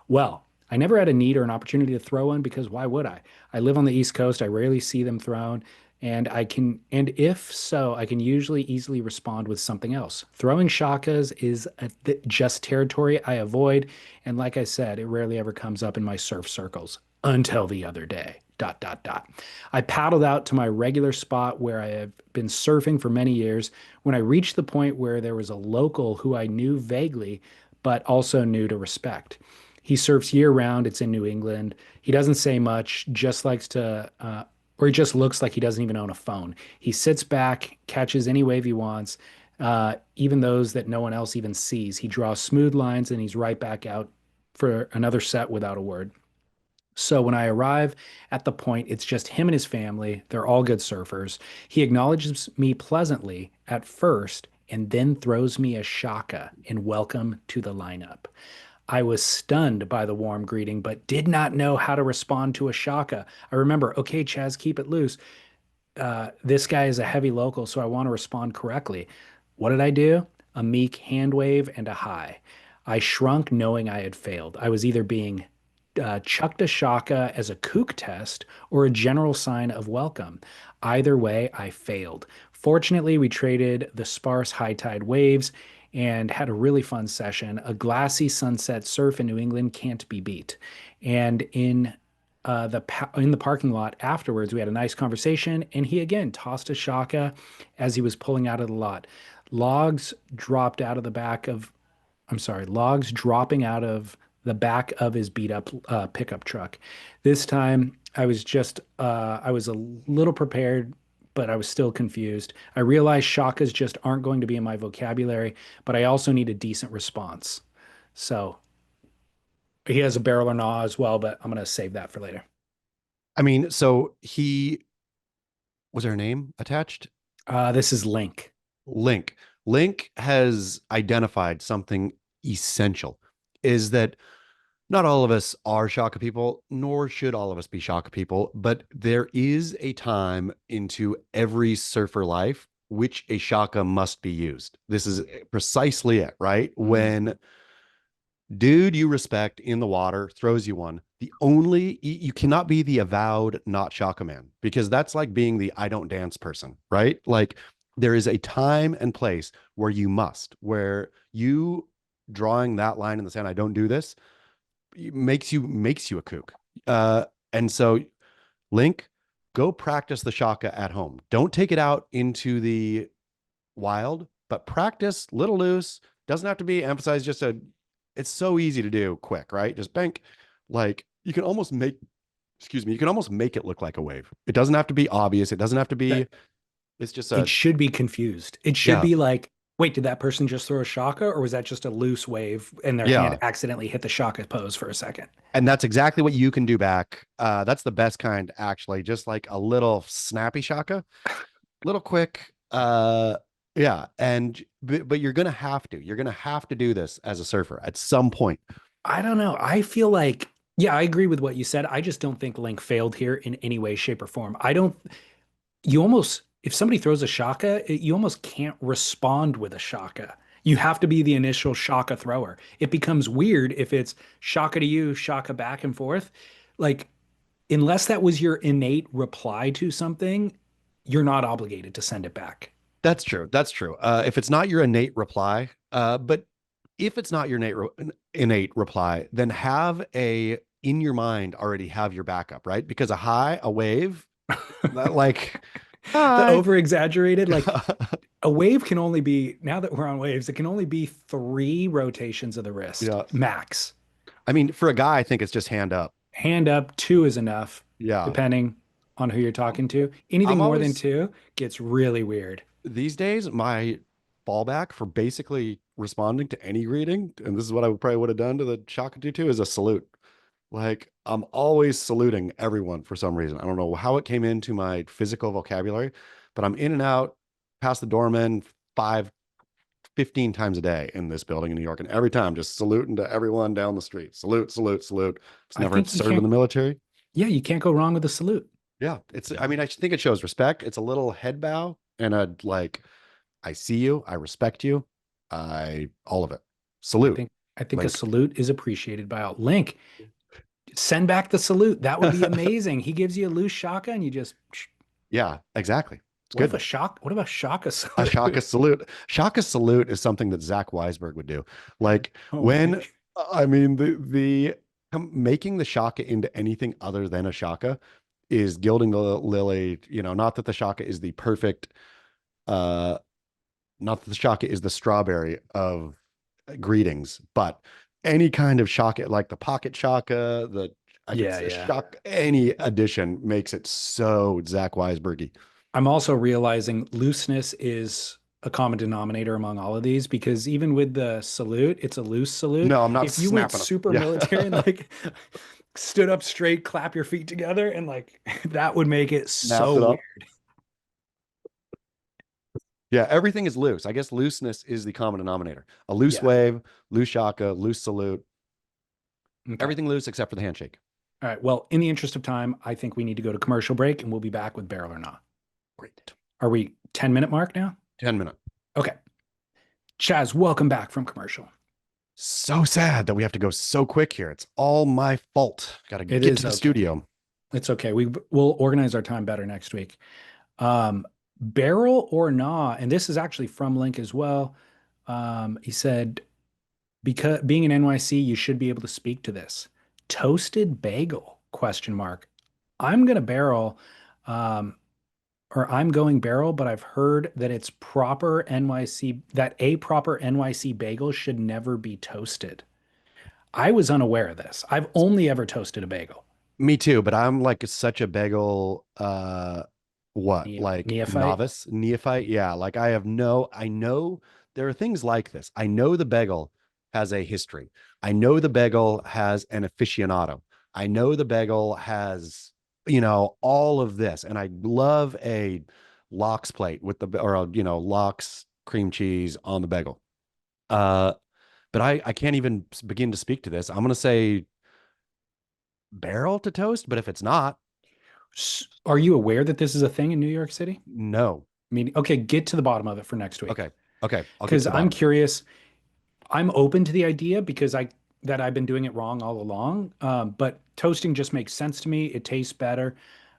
Well, I never had a need or an opportunity to throw one because why would I? I live on the East Coast. I rarely see them thrown. And if so, I can usually easily respond with something else. Throwing shakas is just territory I avoid. And like I said, it rarely ever comes up in my surf circles until the other day. Dot, dot, dot. I paddled out to my regular spot where I have been surfing for many years. When I reached the point where there was a local who I knew vaguely, but also knew to respect. He surfs year round. It's in New England. He doesn't say much, just likes to, or he just looks like he doesn't even own a phone. He sits back, catches any wave he wants, even those that no one else even sees. He draws smooth lines and he's right back out for another set without a word. So when I arrive at the point, it's just him and his family. They're all good surfers. He acknowledges me pleasantly at first and then throws me a shaka in welcome to the lineup. I was stunned by the warm greeting, but did not know how to respond to a shaka. I remember, okay, Chaz, keep it loose. This guy is a heavy local, so I want to respond correctly. What did I do? A meek hand wave and a hi. I shrunk knowing I had failed. I was either being chucked a shaka as a kook test or a general sign of welcome. Either way, I failed. Fortunately, we traded the sparse high tide waves and had a really fun session. A glassy sunset surf in New England can't be beat. And in the parking lot afterwards, we had a nice conversation, and he again tossed a shaka as he was pulling out of the lot. Logs dropped out of the back of, I'm sorry, logs dropping out of the back of his beat up pickup truck. This time, I was a little prepared, but I was still confused. I realized shakas just aren't going to be in my vocabulary, but I also need a decent response. So he has a barrel or gnaw as well, but I'm going to save that for later. I mean, so was there a name attached? This is Link. Link. Link has identified something essential, is that not all of us are Shaka people, nor should all of us be Shaka people, but there is a time into every surfer life which a Shaka must be used. This is precisely it, right? When dude you respect in the water throws you one, you cannot be the avowed not Shaka man, because that's like being the I don't dance person, right? Like there is a time and place where where you drawing that line in the sand, I don't do this, makes you a kook. And so Link, go practice the shaka at home. Don't take it out into the wild, but practice little loose. Doesn't have to be emphasized. It's so easy to do quick, right? Just bank. Like you can almost make it look like a wave. It doesn't have to be obvious. It doesn't have to be, it's just it should be confused. It should be like, wait, did that person just throw a shaka, or was that just a loose wave and their hand accidentally hit the shaka pose for a second? And that's exactly what you can do back. That's the best kind, actually. Just like a little snappy shaka, little quick. But you're gonna have to do this as a surfer at some point. I don't know. I feel like, yeah, I agree with what you said. I just don't think Link failed here in any way, shape, or form. If somebody throws a shaka, you almost can't respond with a shaka. You have to be the initial shaka thrower. It becomes weird if it's shaka to you, shaka back and forth. Like, unless that was your innate reply to something, you're not obligated to send it back. That's true. If it's not your innate reply, but if it's not your innate reply, then in your mind already have your backup, right? Because a wave, like the over exaggerated, like a wave can only be, now that we're on waves, it can only be 3 rotations of the wrist max. I mean, for a guy, I think it's just hand up. Hand up, 2 is enough. Yeah. Depending on who you're talking to. Anything more than 2 gets really weird. These days, my fallback for basically responding to any greeting, and this is what I probably would have done to the Shaka Tutu, is a salute. Like, I'm always saluting everyone for some reason. I don't know how it came into my physical vocabulary, but I'm in and out past the doorman 15 times a day in this building in New York. And every time just saluting to everyone down the street. Salute, salute, salute. It's never served in the military. Yeah, you can't go wrong with a salute. Yeah. I mean, I think it shows respect. It's a little head bow and I see you, I respect you, all of it. Salute. I think a salute is appreciated by all. Link, send back the salute. That would be amazing. He gives you a loose shaka and you just. Yeah, exactly. It's good. What about Shaka salute? A Shaka salute. Shaka salute is something that Zach Weisberg would do. Like I mean, the making the Shaka into anything other than a Shaka is gilding the lily. Not that the Shaka is the perfect, not that the Shaka is the strawberry of greetings, but any kind of Shaka, like the pocket Shaka, Shaka, any addition makes it so Zach Weisbergy. I'm also realizing looseness is a common denominator among all of these, because even with the salute, it's a loose salute. No, I'm not. If you went super military, like stood up straight, clap your feet together, and like that would make it Snapped so it up. weird. Yeah, everything is loose. I guess looseness is the common denominator. A loose Yeah. wave, loose shaka, loose salute, Okay. everything loose except for the handshake. All right. Well, in the interest of time, I think we need to go to commercial break and we'll be back with Barrel or Not. Great. Are we 10-minute mark now? 10 minutes. Okay. Chaz, welcome back from commercial. So sad that we have to go so quick here. It's all my fault. Got to It get is to the okay. studio. It's okay. We'll organize our time better next week. Barrel or Nah, and this is actually from Link as well. He said, because being in NYC, you should be able to speak to this. Toasted bagel, question mark. I'm going to barrel, or I'm going barrel, but I've heard that it's proper NYC, that a proper NYC bagel should never be toasted. I was unaware of this. I've only ever toasted a bagel. Me too, but I'm like such a bagel like Neophyte? neophyte. Yeah, like I know there are things like this. I know the bagel has a history. I know the bagel has an aficionado. I know the bagel has, all of this. And I love a lox plate with lox cream cheese on the bagel. But I can't even begin to speak to this. I'm gonna say barrel to toast, but if it's not, Are you aware that this is a thing in New York City? no. I mean, okay, get to the bottom of it for next week. Okay. I'll get Because to the I'm bottom. curious. I'm open to the idea because I've been doing it wrong all along. But toasting just makes sense to me. It tastes better.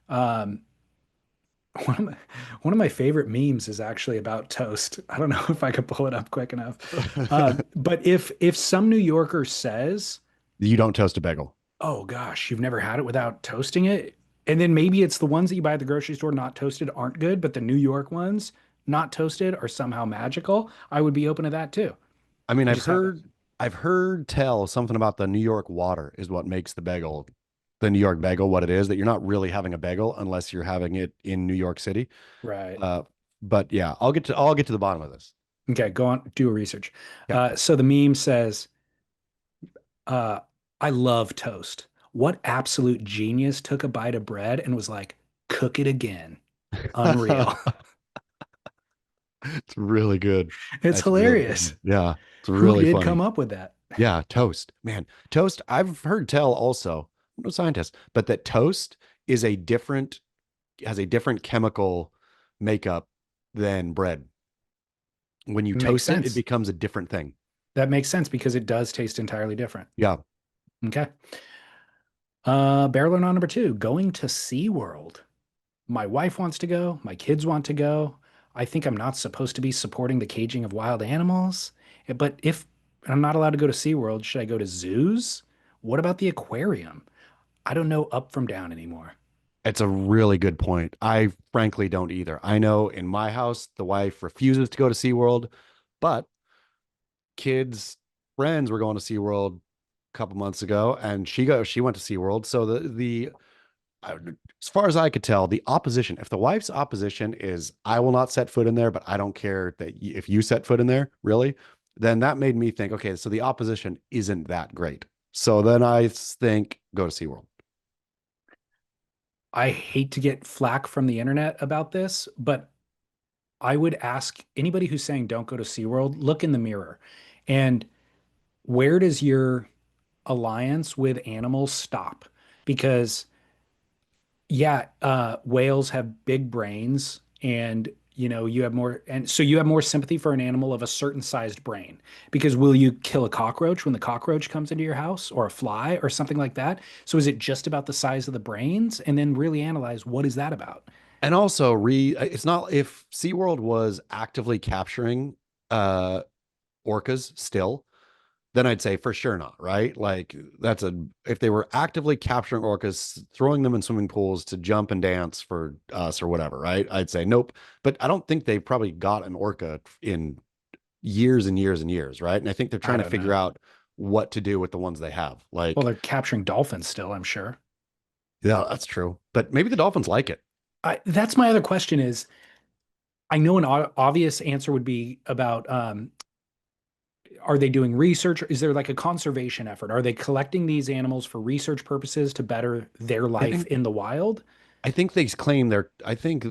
Um, one of my favorite memes is actually about toast. I don't know if I could pull it up quick enough. But if some New Yorker says, You don't toast a bagel. "Oh gosh, you've never had it without toasting it," and then maybe it's the ones that you buy at the grocery store not toasted aren't good, but the New York ones not toasted are somehow magical. I would be open to that too. I mean, I I've just haven't. heard tell something about the New York water is what makes the New York bagel what it is, that you're not really having a bagel unless you're having it in New York City. Right. But yeah, I'll get to the bottom of this. Okay, go on, do a research. Yeah. So the meme says, I love toast. What absolute genius took a bite of bread and was like, cook it again? Unreal. It's really good. It's That's really hilarious. good. Yeah, it's Who really did funny. come up with that? Yeah, toast. Man, toast. I've heard tell also, I'm no scientist, but that toast is has a different chemical makeup than bread. When you Makes toast it, sense. it becomes a different thing. That makes sense because it does taste entirely different. Yeah. Okay. Barrel or Not number 2, going to SeaWorld. My wife wants to go. My kids want to go. I think I'm not supposed to be supporting the caging of wild animals. But if I'm not allowed to go to SeaWorld, should I go to zoos? What about the aquarium? I don't know up from down anymore. It's a really good point. I frankly don't either. I know in my house, the wife refuses to go to SeaWorld, but kids' friends were going to SeaWorld a couple months ago, and she went to SeaWorld. So as far as I could tell, the opposition, if the wife's opposition is, I will not set foot in there, but I don't care that if you set foot in there, really, then that made me think, okay, so the opposition isn't that great. So then I think go to SeaWorld. I hate to get flack from the internet about this, but I would ask anybody who's saying don't go to SeaWorld, look in the mirror. And where does your alliance with animals stop? Because yeah, whales have big brains and you have more, and so you have more sympathy for an animal of a certain sized brain, because will you kill a cockroach when the cockroach comes into your house, or a fly or something like that? So is it just about the size of the brains, and then really analyze what is that about? And also it's not, if SeaWorld was actively capturing orcas still, then I'd say for sure not, right? Like if they were actively capturing orcas, throwing them in swimming pools to jump and dance for us or whatever, right? I'd say nope. But I don't think they've probably got an orca in years and years and years, right? And I think they're trying to figure out what to do with the ones they have. Like, Well, they're capturing dolphins still, I'm sure. yeah, that's true. But maybe the dolphins like it. That's my other question is, I know an obvious answer would be about are they doing research? Is there like a conservation effort? Are they collecting these animals for research purposes to better their I life think in the wild? I think they claim I think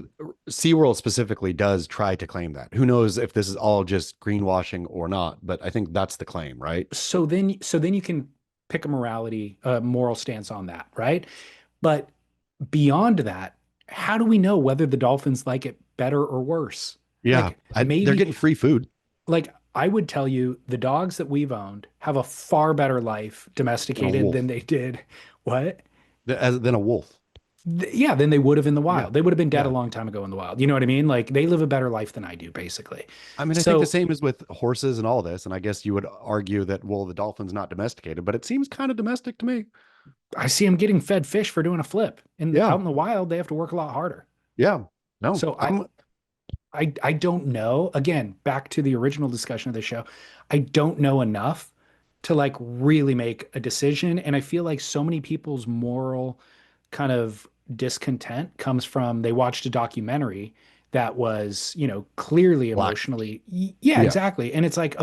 SeaWorld specifically does try to claim that. Who knows if this is all just greenwashing or not, but I think that's the claim, right? So then you can pick a morality, moral stance on that, right? But beyond that, how do we know whether the dolphins like it better or worse? Yeah, Like they're maybe, getting free food. like I would tell you, the dogs that we've owned have a far better life Than a domesticated than wolf. they did. What? Than a wolf. Yeah, than they would have in the Yeah. wild. They would have been dead a Yeah. long time ago in the wild. You know what I mean? Like they live a better life than I do, basically. I mean, I think the So same is with horses and all this. And I guess you would argue that, well, the dolphin's not domesticated, but it seems kind of domestic to me. I see them getting fed fish for doing a flip. And Yeah. out in the wild, they have to work a lot harder. Yeah. No, So I don't know. Again, back to the original discussion of the show. I don't know enough to like really make a decision. And I feel like so many people's moral kind of discontent comes from they watched a documentary that was, clearly black. emotionally. Yeah, Yeah. exactly. And it's like,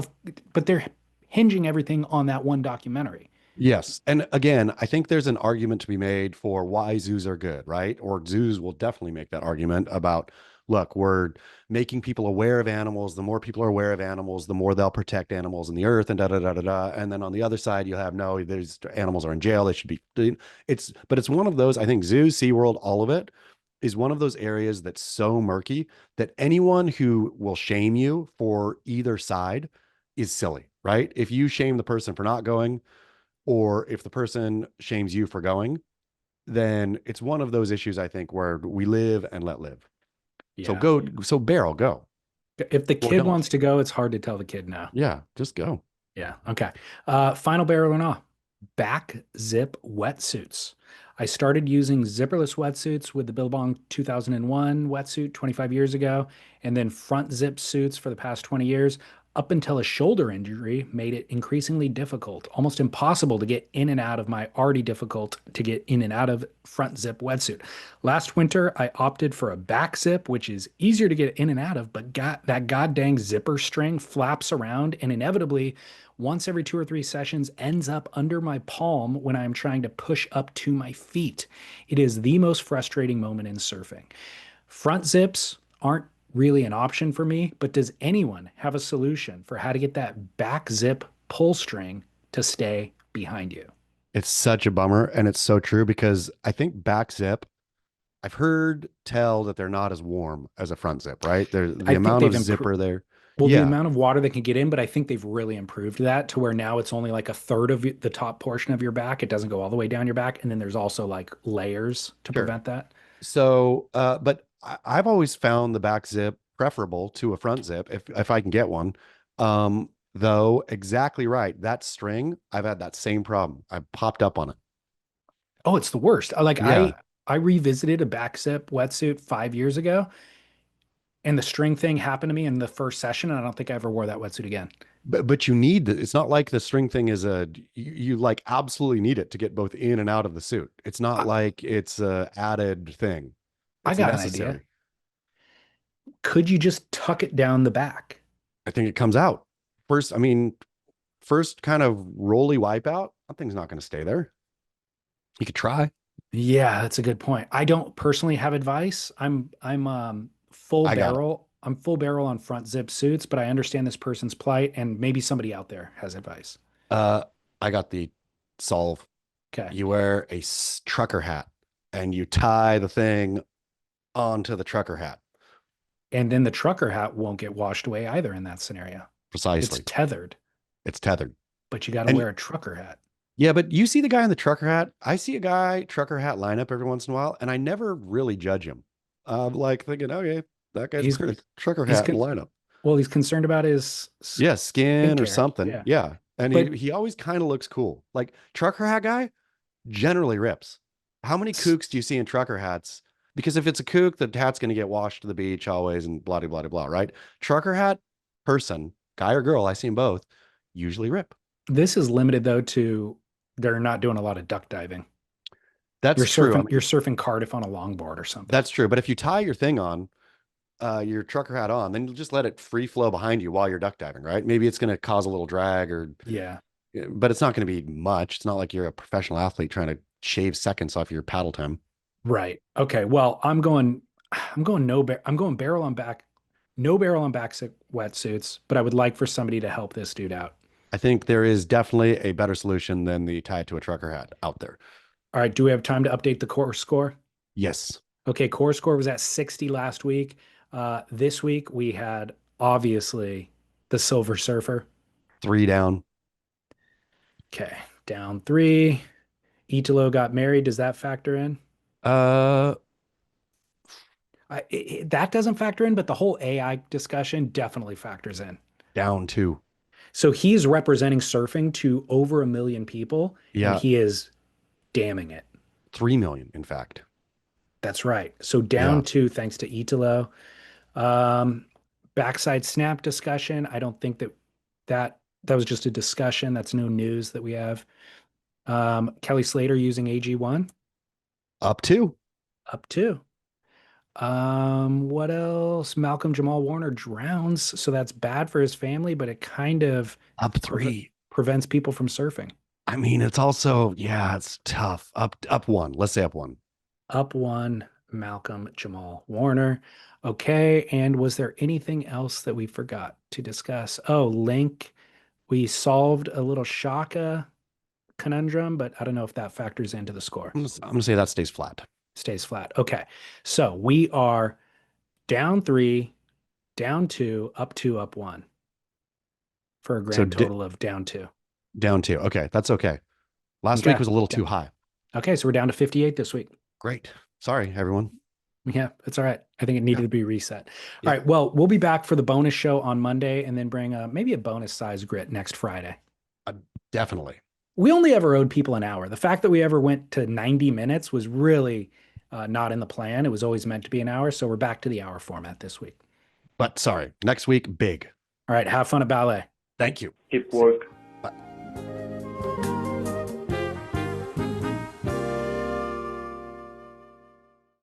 but they're hinging everything on that one documentary. Yes. And again, I think there's an argument to be made for why zoos are good, right? Or zoos will definitely make that argument about, look, we're making people aware of animals. The more people are aware of animals, the more they'll protect animals in the earth and da da da da da. And then on the other side, you'll have no, there's animals are in jail. They should be, but it's one of those, I think zoos, SeaWorld, all of it is one of those areas that's so murky that anyone who will shame you for either side is silly, right? If you shame the person for not going, or if the person shames you for going, then it's one of those issues, I think, where we live and let live. So Yeah. go, so Beryl, go. If the Or kid don't. wants to go, it's hard to tell the kid no. Yeah, just go. Yeah. Okay. Final barrel or not. Back zip wetsuits. I started using zipperless wetsuits with the Billabong 2001 wetsuit 25 years ago, and then front zip suits for the past 20 years, up until a shoulder injury made it increasingly difficult, almost impossible to get in and out of my already difficult to get in and out of front zip wetsuit. Last winter, I opted for a back zip, which is easier to get in and out of, but that goddamn zipper string flaps around and inevitably once every 2 or 3 sessions ends up under my palm when I'm trying to push up to my feet. It is the most frustrating moment in surfing. Front zips aren't really an option for me, but does anyone have a solution for how to get that back zip pull string to stay behind you? It's such a bummer. And it's so true because I think back zip, I've heard tell that they're not as warm as a front zip, right? The I think amount of they've zipper there. Well, the Yeah, amount of water that can get in, but I think they've really improved that to where now it's only like a third of the top portion of your back. It doesn't go all the way down your back. And then there's also like layers to sure. prevent that. So, but I've always found the back zip preferable to a front zip if I can get one. Though exactly right. That string, I've had that same problem. I popped up on it. Oh, it's the worst. Yeah. I revisited a back zip wetsuit 5 years ago, and the string thing happened to me in the first session, and I don't think I ever wore that wetsuit again. But you need it's not like the string thing is you like absolutely need it to get both in and out of the suit. It's not I, like it's a added thing. I It's got an necessary. idea. Could you just tuck it down the back? I think it comes out first. I mean, first kind of rolly wipeout. That thing's not going to stay there. You could try. Yeah, that's a good point. I don't personally have advice. I'm full I got it. barrel. I'm full barrel on front zip suits, but I understand this person's plight, and maybe somebody out there has advice. I got the solve. Okay. You wear a trucker hat and you tie the thing onto the trucker hat. And then the trucker hat won't get washed away either in that scenario. Precisely. It's tethered, It's tethered. but you got to And wear a trucker hat. yeah, but you see the guy in the trucker hat. I see a guy trucker hat lineup every once in a while, and I never really judge him. I'm like thinking, okay, that guy's He's wearing a trucker he's hat con- lineup. Well, he's concerned about his Yeah, skin or skincare. something. Yeah. Yeah. And But he always kind of looks cool. Like trucker hat guy generally rips. How many kooks do you see in trucker hats? Because if it's a kook, the hat's going to get washed to the beach always and blah, blah, blah, blah, right? Trucker hat person, guy or girl, I see them both, usually rip. this is limited though to they're not doing a lot of duck diving. That's You're true. surfing, I mean, you're surfing Cardiff on a longboard or something. that's true. But if you tie your thing on, your trucker hat on, then you'll just let it free flow behind you while you're duck diving, right? Maybe it's going to cause a little drag Yeah. but it's not going to be much. It's not like you're a professional athlete trying to shave seconds off your paddle time. Right. Okay. Well, I'm going barrel on back, no barrel on back wetsuits, but I would like for somebody to help this dude out. I think there is definitely a better solution than the tie it to a trucker hat out there. All right. Do we have time to update the core score? Yes. Okay. Core score was at 60 last week. This week we had obviously the Silver Surfer. 3 down. Okay. Down 3. Italo got married. Does that factor in? That doesn't factor in, but the whole AI discussion definitely factors in. Down 2. So he's representing surfing to over 1 million people, Yeah. and he is damning it. 3 million, in fact. That's right. So down 2, thanks to Italo. Backside snap discussion. I don't think that was just a discussion. That's no news that we have. Kelly Slater using AG1. Up 2. Up 2. What else? Malcom Jamal Warner drowns, so that's bad for his family, but it kind of Up 3. prevents people from surfing. I mean, it's also, it's tough. Up 1. Let's say up 1. Up 1, Malcom Jamal Warner. Okay, and was there anything else that we forgot to discuss? Oh, Link. We solved a little Shaka conundrum, but I don't know if that factors into the score. I'm going to say that stays flat. Stays flat. Okay, so we are down 3, down 2, up 2, up 1 for a grand total of down 2. Down 2. Okay, that's okay. Last week was a little too high. Okay, so we're down to 58 this week. Great. Sorry, everyone. Yeah, that's all right. I think it needed to be reset. All right, well, we'll be back for the bonus show on Monday and then bring maybe a bonus size grit next Friday. Definitely. We only ever owed people an hour. The fact that we ever went to 90 minutes was really not in the plan. It was always meant to be an hour, so we're back to the hour format this week. But sorry, next week, big. All right, have fun at ballet. Thank you. Keep work.